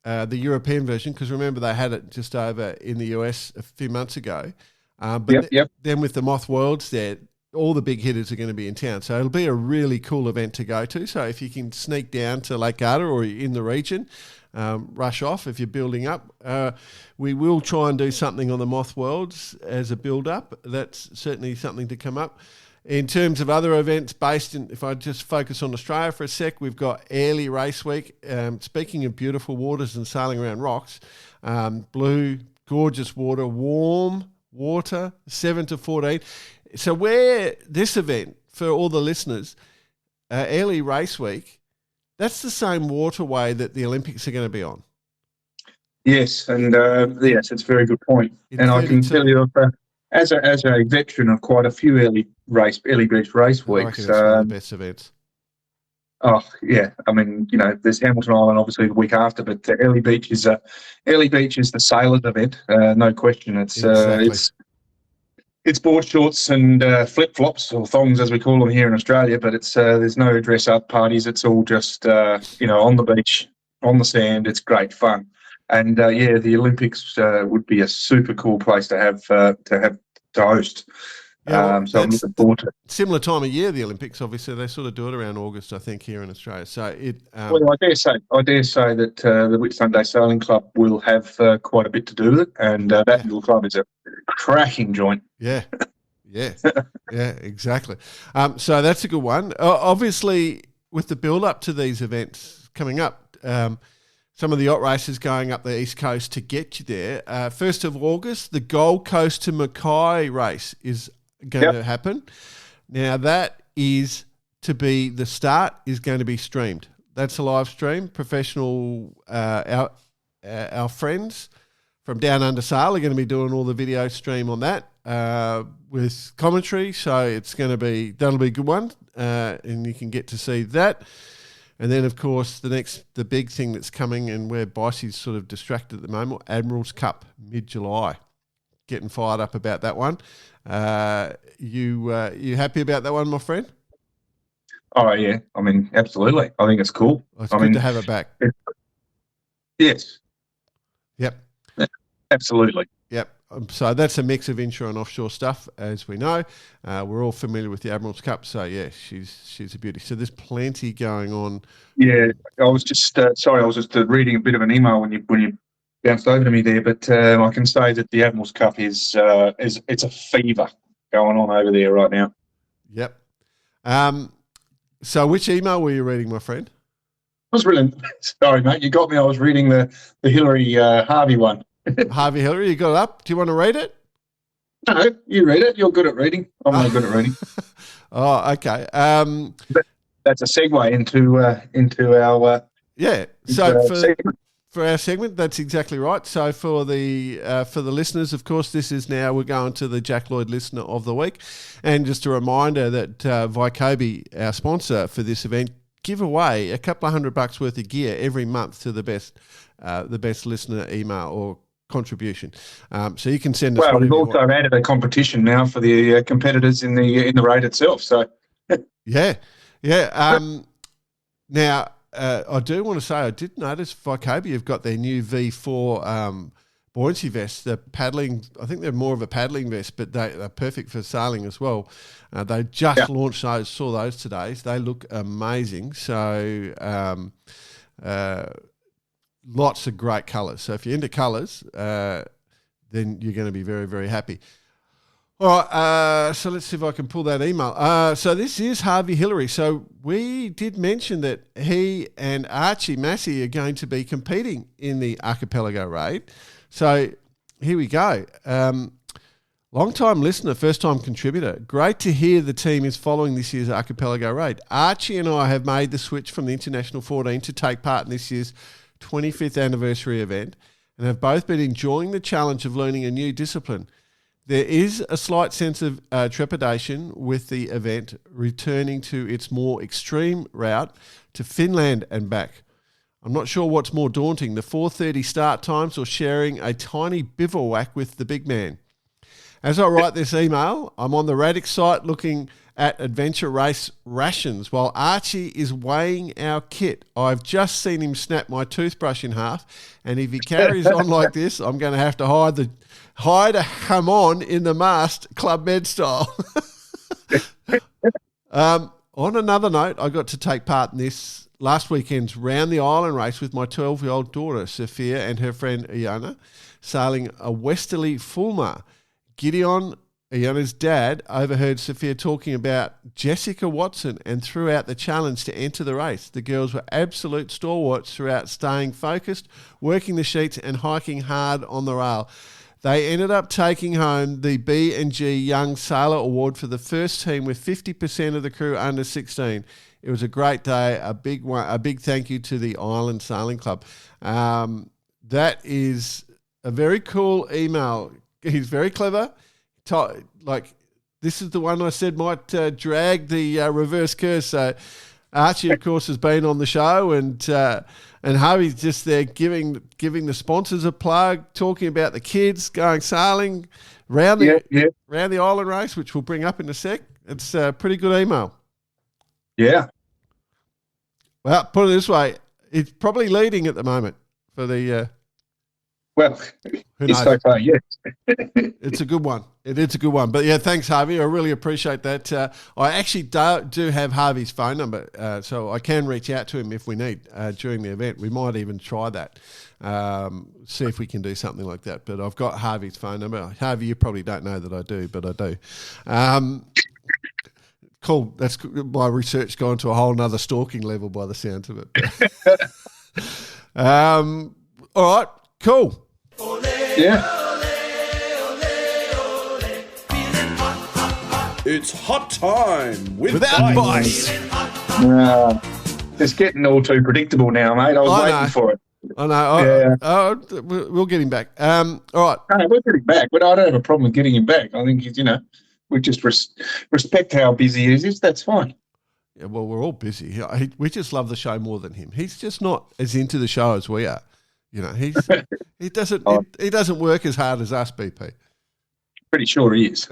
the European version, because remember they had it just over in the US a few months ago. Then with the Moth Worlds there, all the big hitters are going to be in town. So it'll be a really cool event to go to. So if you can sneak down to Lake Garda or you're in the region, rush off if you're building up. We will try and do something on the Moth Worlds as a build-up. That's certainly something to come up. In terms of other events if I just focus on Australia for a sec, we've got Airlie Race Week. Speaking of beautiful waters and sailing around rocks, blue, gorgeous water, warm water, 7 to 14. So this event, for all the listeners, Airlie Race Week, that's the same waterway that the Olympics are going to be on. Yes, and yes, it's a very good point. And I can tell you, as a veteran of quite a few Airlie Beach Race Weeks, I reckon it's one of the best events. Oh yeah, I mean, there's Hamilton Island obviously the week after, but Airlie Beach is the sailors event, no question. It's board shorts and flip flops or thongs as we call them here in Australia, but there's no dress up parties. It's all just on the beach, on the sand. It's great fun, and the Olympics would be a super cool place to have to host. Yeah, so I'm looking forward to it. Similar time of year, the Olympics. Obviously, they sort of do it around August, I think, here in Australia. So well, I dare say that the Whitsunday Sailing Club will have quite a bit to do with it, and that little club is a cracking joint. Yeah, exactly. So that's a good one. Obviously, with the build-up to these events coming up, some of the yacht races going up the East Coast to get you there. 1st of August, the Gold Coast to Mackay race is going to happen. Now, that is the start is going to be streamed. That's a live stream. Professional, our friends from Down Under Sail are going to be doing all the video stream on that with commentary. So that'll be a good one, and you can get to see that. And then, of course, the big thing that's coming, and where Bicey's sort of distracted at the moment, Admiral's Cup, mid-July. Getting fired up about that one. You happy about that one, my friend? Oh yeah, I mean, absolutely. I think it's cool. It's good to have it back. Yes. Yep. Absolutely. Yep. So that's a mix of inshore and offshore stuff, as we know. We're all familiar with the Admiral's Cup, so yeah, she's a beauty. So there's plenty going on. Yeah, I was just reading a bit of an email when you bounced over to me there, but I can say that the Admiral's Cup is it's a fever going on over there right now. Yep. So which email were you reading, my friend? I was reading. Sorry, mate, you got me. I was reading the Hillary Harvey one. Harvey Hillary, you got it up? Do you want to read it? No, you read it. You're good at reading. I'm not good at reading. Oh, okay. That's a segue into our Yeah. So for our segment, that's exactly right. So for the listeners, of course, this is now we're going to the Jack Lloyd Listener of the Week, and just a reminder that Vycobi, our sponsor for this event, give away a couple of $100 worth of gear every month to the best listener email or contribution. So you can send us. Well, we've also added a competition now for the competitors in the raid itself. So yeah. Now. I do want to say I did notice Vycobi have got their new V4 buoyancy vests. They're paddling. I think they're more of a paddling vest, but they're perfect for sailing as well. They just launched those. Saw those today. They look amazing. So lots of great colours. So if you're into colours, then you're going to be very, very happy. All right, so let's see if I can pull that email. So this is Harvey Hillary. So we did mention that he and Archie Massey are going to be competing in the Archipelago Raid. So here we go. Long-time listener, first-time contributor. Great to hear the team is following this year's Archipelago Raid. Archie and I have made the switch from the International 14 to take part in this year's 25th anniversary event and have both been enjoying the challenge of learning a new discipline. There is a slight sense of trepidation with the event returning to its more extreme route to Finland and back. I'm not sure what's more daunting, the 4:30 start times or sharing a tiny bivouac with the big man. As I write this email, I'm on the Radix site looking at adventure race rations while Archie is weighing our kit. I've just seen him snap my toothbrush in half, and if he carries on like this, I'm going to have to hide a ham-on in the mast, Club Med style. On another note, I got to take part in this last weekend's Round the Island race with my 12-year-old daughter, Sophia, and her friend Iona, sailing a westerly fulmar. Gideon, Iona's dad, overheard Sophia talking about Jessica Watson and threw out the challenge to enter the race. The girls were absolute stalwarts throughout, staying focused, working the sheets and hiking hard on the rail. They ended up taking home the B&G Young Sailor Award for the first team with 50% of the crew under 16. It was a great day. A big thank you to the Island Sailing Club. That is a very cool email. He's very clever. This is the one I said might drag the reverse curse. So Archie, of course, has been on the show, and Harvey's just there giving the sponsors a plug, talking about the kids going sailing round the island race, which we'll bring up in a sec. It's a pretty good email. Yeah. Well, put it this way, it's probably leading at the moment for the. Well, it's so far, yes. It's a good one. It is a good one. But yeah, thanks, Harvey. I really appreciate that. I actually do have Harvey's phone number, so I can reach out to him if we need during the event. We might even try that, see if we can do something like that. But I've got Harvey's phone number. Harvey, you probably don't know that I do, but I do. Cool. That's my research gone to a whole nother stalking level by the sound of it. All right, cool. Yeah. It's hot time without Bice. It's getting all too predictable now, mate. I was waiting for it. I know. We'll get him back. All right. No, we'll get him back, but I don't have a problem with getting him back. I think he's, we just respect how busy he is. That's fine. Yeah, well, we're all busy. We just love the show more than him. He's just not as into the show as we are. He doesn't work as hard as us, BP. Pretty sure he is.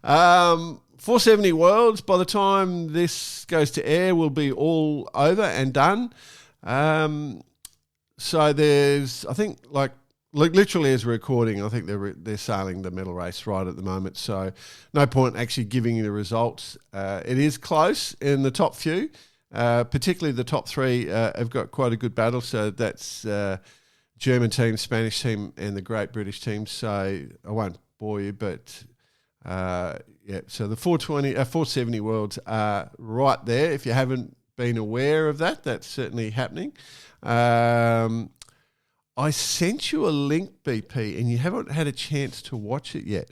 470 Worlds, by the time this goes to air, will be all over and done. So there's, I think, like literally as we're recording, I think they're sailing the medal race right at the moment. So no point actually giving you the results. It is close in the top few. Particularly the top three have got quite a good battle. So that's German team, Spanish team, and the Great British team. So I won't bore you, but so the 470 Worlds are right there. If you haven't been aware of that, that's certainly happening. I sent you a link, BP, and you haven't had a chance to watch it yet.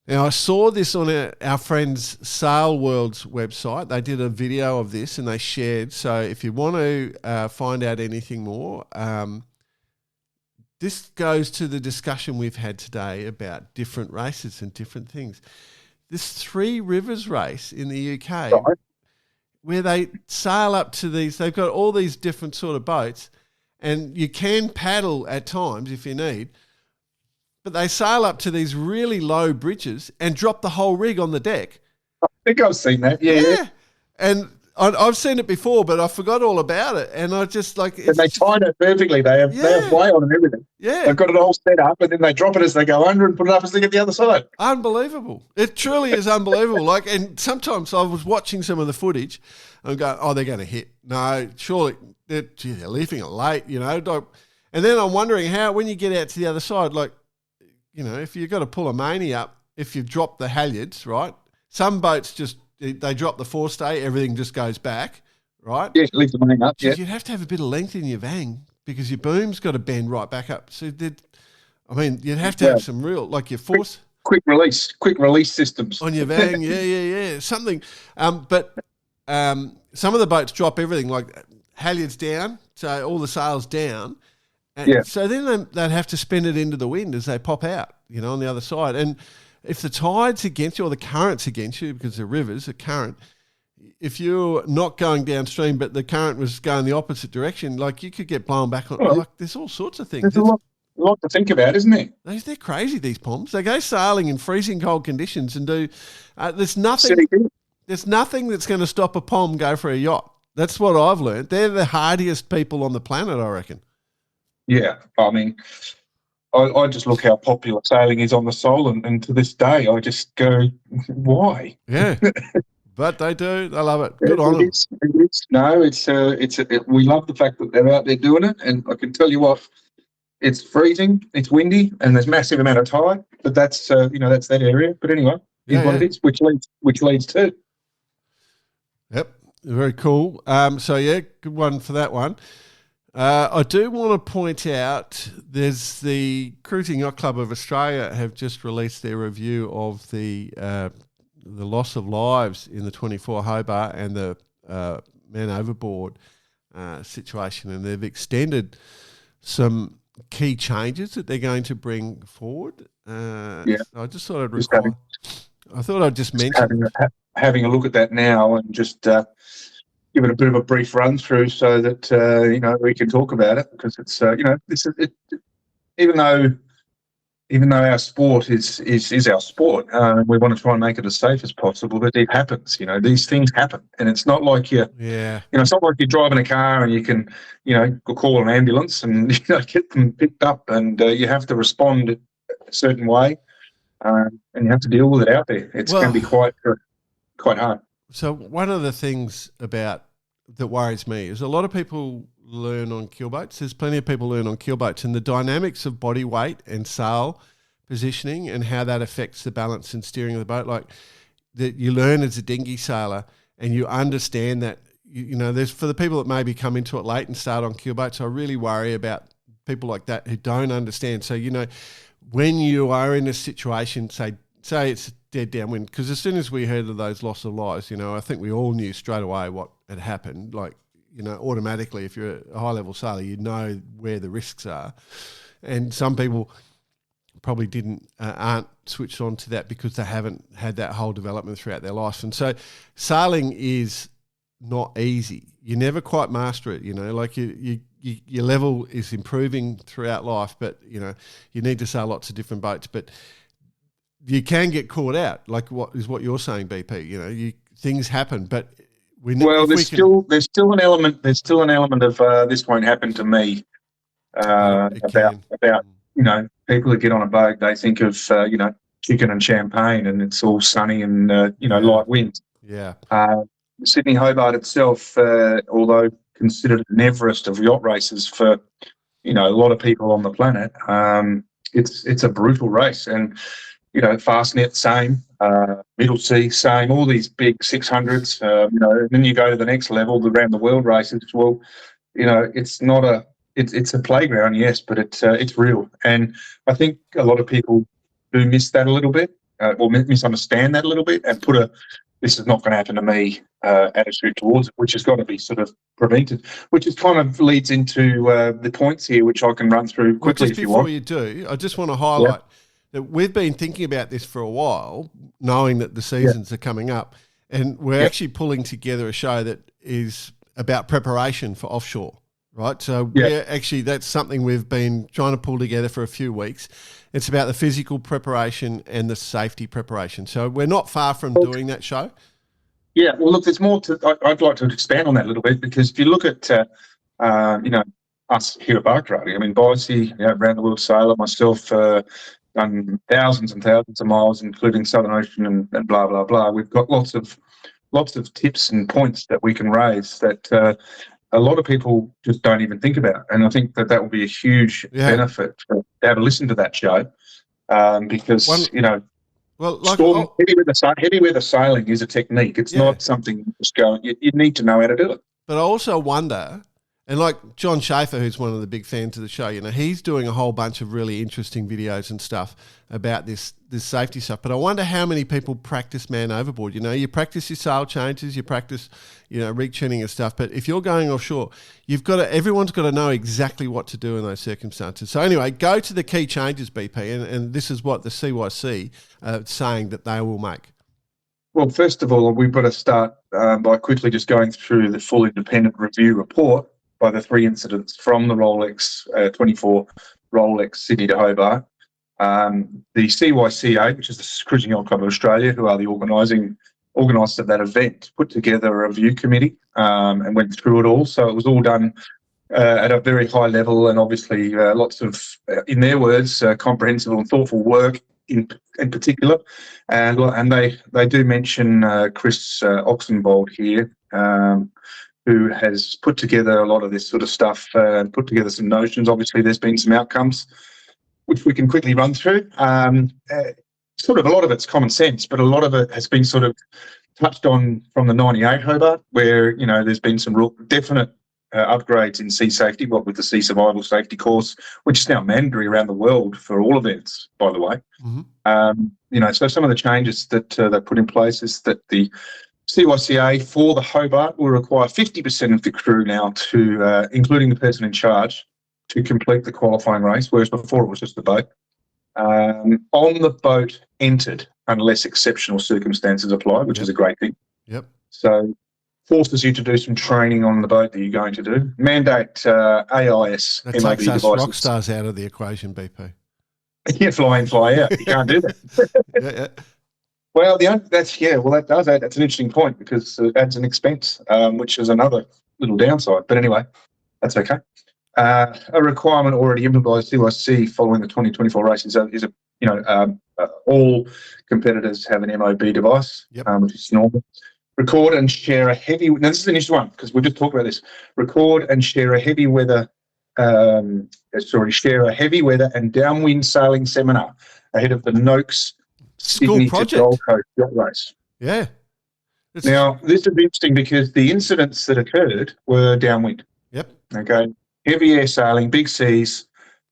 Now, I saw this on our friends Sail World's website. They did a video of this and they shared. So if you want to find out anything more, this goes to the discussion we've had today about different races and different things. This Three Rivers race in the UK, right, where they sail up to these, they've got all these different sort of boats, and you can paddle at times if you need, but they sail up to these really low bridges and drop the whole rig on the deck. I think I've seen that. Yeah. And I've seen it before, but I forgot all about it. And I just like... And they time it perfectly. They have way on and everything. Yeah. They've got it all set up, and then they drop it as they go under and put it up as they get the other side. Unbelievable. It truly is unbelievable. Like, and sometimes I was watching some of the footage and going, oh, they're going to hit. No, surely they're leaving it late, you know. And then I'm wondering how, when you get out to the other side, like, you know, if you've got to pull a maney up, if you drop the halyards, right? Some boats just, they drop the forestay, everything just goes back, right? Yeah, leave the main up, yeah. You'd have to have a bit of length in your vang because your boom's got to bend right back up. So, you'd have to have some real, like your force. Quick release systems. On your vang, yeah. Something. But some of the boats drop everything, like halyards down, so all the sails down. And so then they'd have to spin it into the wind as they pop out, you know, on the other side. And if the tide's against you or the current's against you, because the river's a current, if you're not going downstream but the current was going the opposite direction, like you could get blown back on. Like there's all sorts of things. There's a lot to think about, isn't there? They're crazy, these Poms. They go sailing in freezing cold conditions and do. There's nothing that's going to stop a Pom go for a yacht. That's what I've learned. They're the hardiest people on the planet, I reckon. Yeah, I mean, I just look how popular sailing is on the Sol, and to this day, I just go, why? Yeah, but they do. They love it. Good on them. No, we love the fact that they're out there doing it, and I can tell you what, it's freezing, it's windy, and there's massive amount of tide. But that's that's that area. But anyway, what it is, which leads to. Yep, very cool. Good one for that one. I do want to point out there's the Cruising Yacht Club of Australia have just released their review of the loss of lives in the 24 Hobart and the man overboard situation, and they've extended some key changes that they're going to bring forward. So I just thought I'd just mention having a look at that now and just. Give it a bit of a brief run through so that we can talk about it, because it's even though our sport is our sport, we want to try and make it as safe as possible. But it happens, these things happen, and it's not like it's not like you're driving a car and you can call an ambulance and get them picked up, and you have to respond a certain way, and you have to deal with it out there. It's going to be quite hard. So one of the things that worries me is a lot of people learn on keelboats. There's plenty of people learn on keelboats, and the dynamics of body weight and sail positioning and how that affects the balance and steering of the boat. Like that, you learn as a dinghy sailor, and you understand that. There's for the people that maybe come into it late and start on keelboats. I really worry about people like that who don't understand. So when you are in a situation, say it's dead downwind, because as soon as we heard of those loss of lives, I think we all knew straight away what had happened. Like, automatically, if you're a high-level sailor, you know where the risks are. And some people probably aren't switched on to that because they haven't had that whole development throughout their life. And so sailing is not easy. You never quite master it, like your level is improving throughout life, but, you need to sail lots of different boats. But you can get caught out, like what you're saying, BP. Things happen, but there's still an element of this won't happen to me. About people that get on a boat, they think of chicken and champagne, and it's all sunny and light winds. Yeah. Sydney Hobart itself, although considered an Everest of yacht races for a lot of people on the planet, it's a brutal race. And Fastnet, same, Middle Sea, same, all these big 600s, and then you go to the next level, the round the world races. Well, it's not it's a playground, yes, but it's real. And I think a lot of people do miss that a little bit. or misunderstand that a little bit and put a "this is not going to happen to me" attitude towards it, which has got to be sort of prevented. Which is kind of leads into the points here, which I can run through quickly if you want. Before you do, I just want to highlight that we've been thinking about this for a while, knowing that the seasons are coming up, and we're actually pulling together a show that is about preparation for offshore. Right, so we're actually, that's something we've been trying to pull together for a few weeks. It's about the physical preparation and the safety preparation. So we're not far from doing that show. Yeah, well, look, there's more to. I'd like to expand on that a little bit, because if you look at, us here at Barkarati, I mean, Boise, around the world sailor, myself, done thousands and thousands of miles, including Southern Ocean and blah blah blah. We've got lots of tips and points that we can raise that. A lot of people just don't even think about, and I think that will be a heavy benefit to have a listen to that show, because heavy weather sailing is a technique. It's not something you just go. You need to know how to do it. But I also wonder, and like John Schaefer, who's one of the big fans of the show, he's doing a whole bunch of really interesting videos and stuff about this safety stuff. But I wonder how many people practice man overboard. You practice your sail changes, you practice, rig tuning and stuff. But if you're going offshore, everyone's got to know exactly what to do in those circumstances. So anyway, go to the key changes, BP, and this is what the CYC saying that they will make. Well, first of all, we've got to start by quickly just going through the full independent review report by the 3 incidents from the Rolex 24 Rolex Sydney to Hobart. The CYCA, which is the Cruising Yacht Club of Australia, who are the organisers of that event, put together a review committee and went through it all. So it was all done at a very high level, and obviously lots of, in their words, comprehensive and thoughtful work in particular. And they do mention Chris Oxenbold here, who has put together a lot of this sort of stuff and put together some notions. Obviously, there's been some outcomes which we can quickly run through. Sort of a lot of it's common sense, but a lot of it has been sort of touched on from the 98 Hobart, where, there's been some real definite upgrades in sea safety, with the Sea Survival Safety course, which is now mandatory around the world for all events, by the way. Mm-hmm. So some of the changes that they put in place is that the CYCA for the Hobart will require 50% of the crew now to, including the person in charge, to complete the qualifying race, whereas before it was just the boat. On the boat entered, unless exceptional circumstances apply, which is a great thing. Yep. So forces you to do some training on the boat that you're going to do. Mandate AIS that MOB takes us devices. rock stars out of the equation, BP. Yeah, fly in, fly out. You can't do that. Yeah. Well, that's an interesting point, because it adds an expense, which is another little downside. But anyway, that's okay. A requirement already implemented by CYC following the 2024 race is all competitors have an MOB device, which is normal. Record and share a heavy. Now this is an interesting one, because we just talked about this. Record and share a heavy weather. Share a heavy weather and downwind sailing seminar ahead of the Noakes Sydney to Gold Coast yacht race. Yeah. Now this is interesting, because the incidents that occurred were downwind. Yep. Okay. Heavy air sailing, big seas,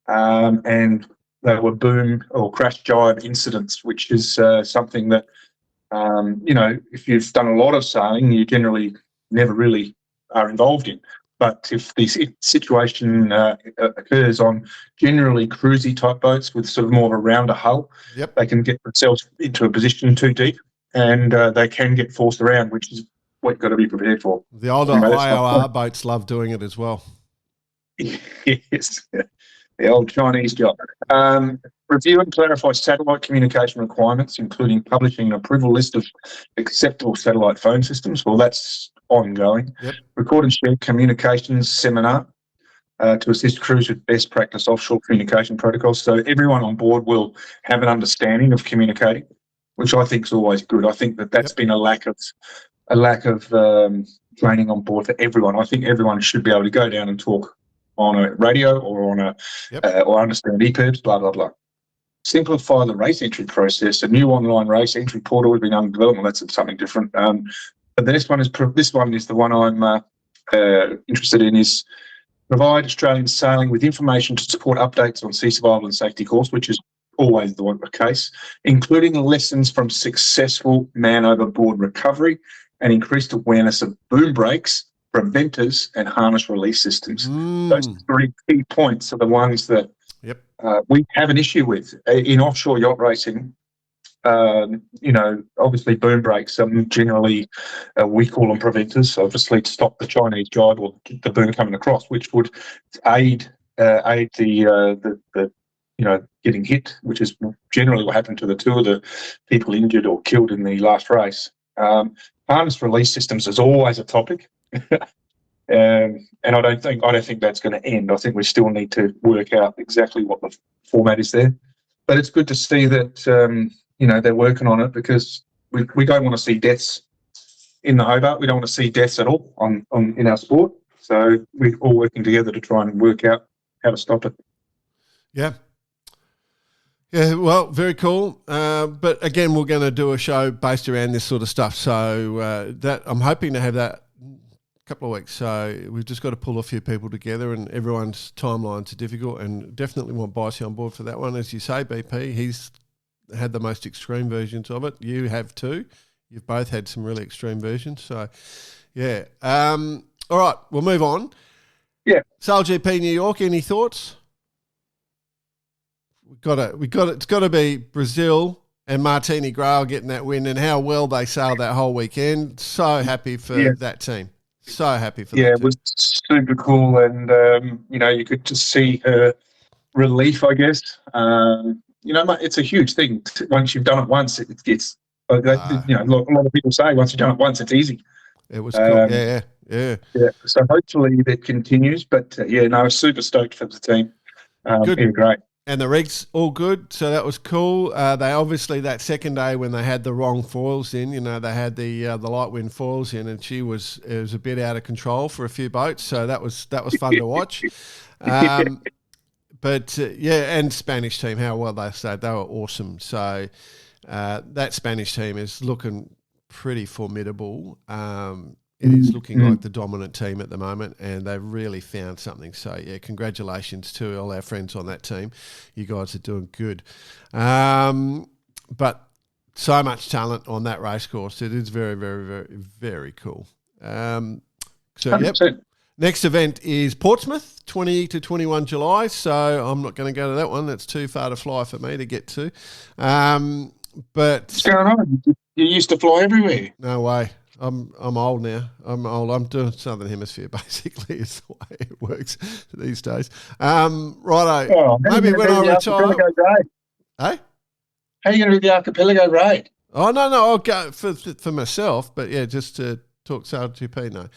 and they were boom or crash jibe incidents, which is something that, if you've done a lot of sailing, you generally never really are involved in. But if the situation occurs on generally cruisy type boats with sort of more of a rounder hull, they can get themselves into a position too deep, and they can get forced around, which is what you've got to be prepared for. The older IOR boats love doing it as well. Yes, the old Chinese job. Review and clarify satellite communication requirements, including publishing an approval list of acceptable satellite phone systems. Well, that's ongoing. Yep. Record and share communications seminar to assist crews with best practice offshore communication protocols. So everyone on board will have an understanding of communicating, which I think is always good. I think that's been a lack of training on board for everyone. I think everyone should be able to go down and talk on a radio or on or understand EPIRBs, blah, blah, blah. Simplify the race entry process. A new online race entry portal has been under development. That's something different. But this one is the one I'm interested in, is provide Australian sailing with information to support updates on sea survival and safety course, which is always the case, including lessons from successful man overboard recovery and increased awareness of boom brakes, preventers, and harness release systems. Those 3 key points are the ones that we have an issue with in offshore yacht racing. Obviously boom brakes are generally, we call them preventers, obviously to stop the Chinese jibe or the boom coming across, which would aid the getting hit, which is generally what happened to the 2 of the people injured or killed in the last race. Harness release systems is always a topic. And I don't think that's going to end. I think we still need to work out exactly what the format is there. But it's good to see that they're working on it, because we don't want to see deaths in the Hobart. We don't want to see deaths at all in our sport. So we're all working together to try and work out how to stop it. Yeah. Yeah, well, very cool. But again, we're going to do a show based around this sort of stuff. So that I'm hoping to have that couple of weeks. So we've just got to pull a few people together, and everyone's timelines are difficult, and definitely want Bicey on board for that one. As you say, BP, he's had the most extreme versions of it. You have too. You've both had some really extreme versions. So, yeah. All right, we'll move on. Yeah. Sail GP New York, any thoughts? It's got to be Brazil and Martini Grail getting that win, and how well they sailed that whole weekend. So happy for that team. So happy for that. Yeah, it was super cool, and you could just see her relief, I guess. It's a huge thing. Once you've done it once, it gets. A lot of people say once you've done it once, it's easy. It was cool. Yeah. So hopefully that continues. But I was super stoked for the team. Good. Yeah, great. And the rigs all good, so that was cool. They obviously, that second day when they had the wrong foils in, they had the light wind foils in, and it was a bit out of control for a few boats. So that was fun to watch. But and Spanish team, how well they stayed, they were awesome. So that Spanish team is looking pretty formidable. It is looking like the dominant team at the moment, and they've really found something. So, congratulations to all our friends on that team. You guys are doing good. But so much talent on that race course. It is very, very, very, very cool. Next event is Portsmouth, 20 to 21 July. So I'm not going to go to that one. That's too far to fly for me to get to. But what's going on? You used to fly everywhere. No way. I'm old now. I'm old. I'm doing Southern Hemisphere, basically, is the way it works these days. Righto. Oh, maybe when I retire. Hey? How are you going to do the Archipelago Raid? Oh, no, I'll go for myself, but just to talk Sail GP, no.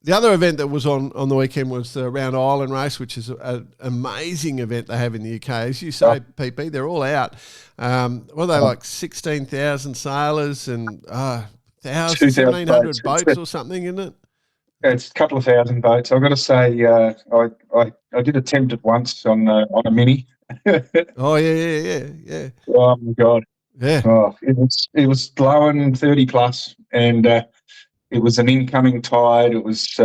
The other event that was on the weekend was the Round Island race, which is an amazing event they have in the UK. As you say, PP, they're all out. What are they, like 16,000 sailors and 1,700 boats or something, isn't it? It's a couple of thousand boats. I've got to say, I did attempt it once on a mini. Oh yeah. Oh my God. Yeah. Oh, it was blowing 30 plus, and it was an incoming tide. It was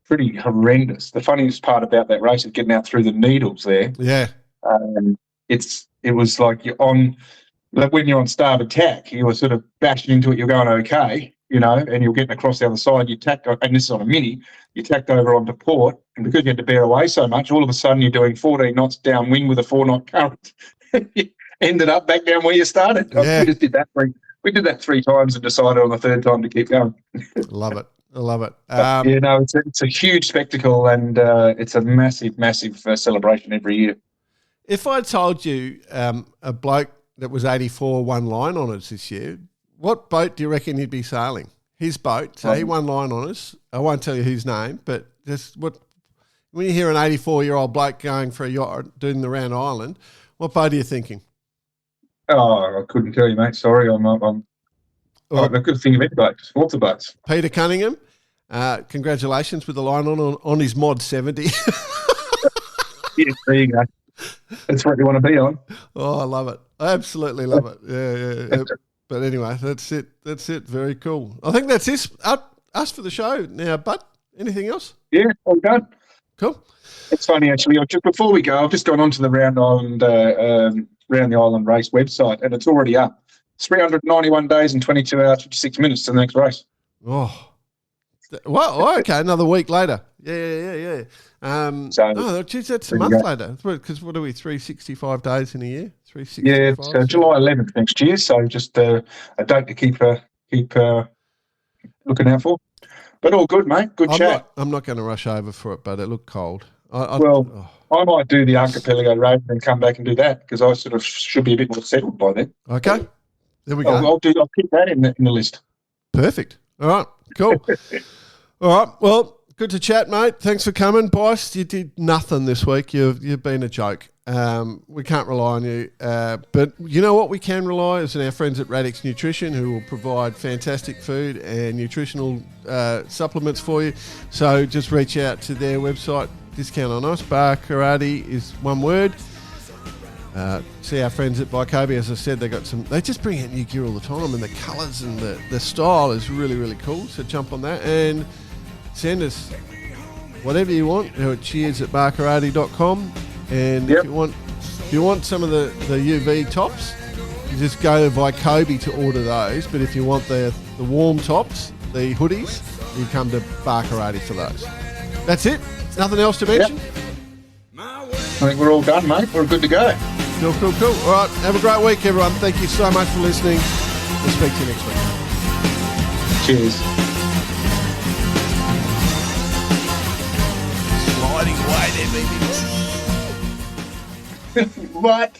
pretty horrendous. The funniest part about that race is getting out through the needles there. Yeah. It was like when you're on starboard tack, you were sort of bashing into it. You're going okay, and you're getting across the other side. You tacked, and this is on a mini. You tacked over onto port, and because you had to bear away so much, all of a sudden you're doing 14 knots downwind with a 4-knot current. You ended up back down where you started. Yeah. We just did that. We did that 3 times and decided on the 3rd time to keep going. Love it. I love it. It's a huge spectacle, and it's a massive, massive celebration every year. If I told you a bloke that was 84 won line honours this year, what boat do you reckon he'd be sailing? His boat. So he won line honours. I won't tell you his name, but just when you hear an 84-year-old bloke going for a yacht doing the Round Island, what boat are you thinking? Oh, I couldn't tell you, mate. Sorry, I'm I could think of any boats. Lots of boats. Peter Cunningham, congratulations with the line on his Mod 70. Yes, there you go. That's what you want to be on. Oh, I love it. I absolutely love it. Yeah. But anyway, that's it. Very cool. I think that's us for the show now, Bud. Anything else? Yeah, all done. Cool. It's funny actually. Just before we go, I've just gone onto the Round the Island race website, and it's already up. 391 days and 22 hours 56 minutes to the next race. Oh, well, okay, another week later. Yeah. Geez, that's a month later. Because what are we? 365 days in a year. 365. Yeah, it's July 11th next year. So just a date to keep looking out for. But all good, mate. Good chat. I'm not going to rush over for it, but it looked cold. I might do the Archipelago Raid and then come back and do that because I sort of should be a bit more settled by then. Okay, there we go. I'll keep that in the list. Perfect. All right, cool. All right, well, good to chat, mate. Thanks for coming, Bryce. You did nothing this week. You've been a joke. We can't rely on you, but you know what we can rely is on our friends at Radix Nutrition, who will provide fantastic food and nutritional supplements for you. So just reach out to their website. Discount on us. Bar Karate is one word. See our friends at Vycobia. As I said, they just bring out new gear all the time, and the colours and the style is really, really cool. So jump on that and send us whatever you want. Do it cheers@barkarate.com. And if you want some of the UV tops, you just go to Vycobia to order those. But if you want the warm tops, the hoodies, you come to Bar Karate for those. That's it. Nothing else to mention? Yep. I think we're all done, mate. We're good to go. Cool. All right. Have a great week, everyone. Thank you so much for listening. We'll speak to you next week. Cheers. Sliding away there, baby. What?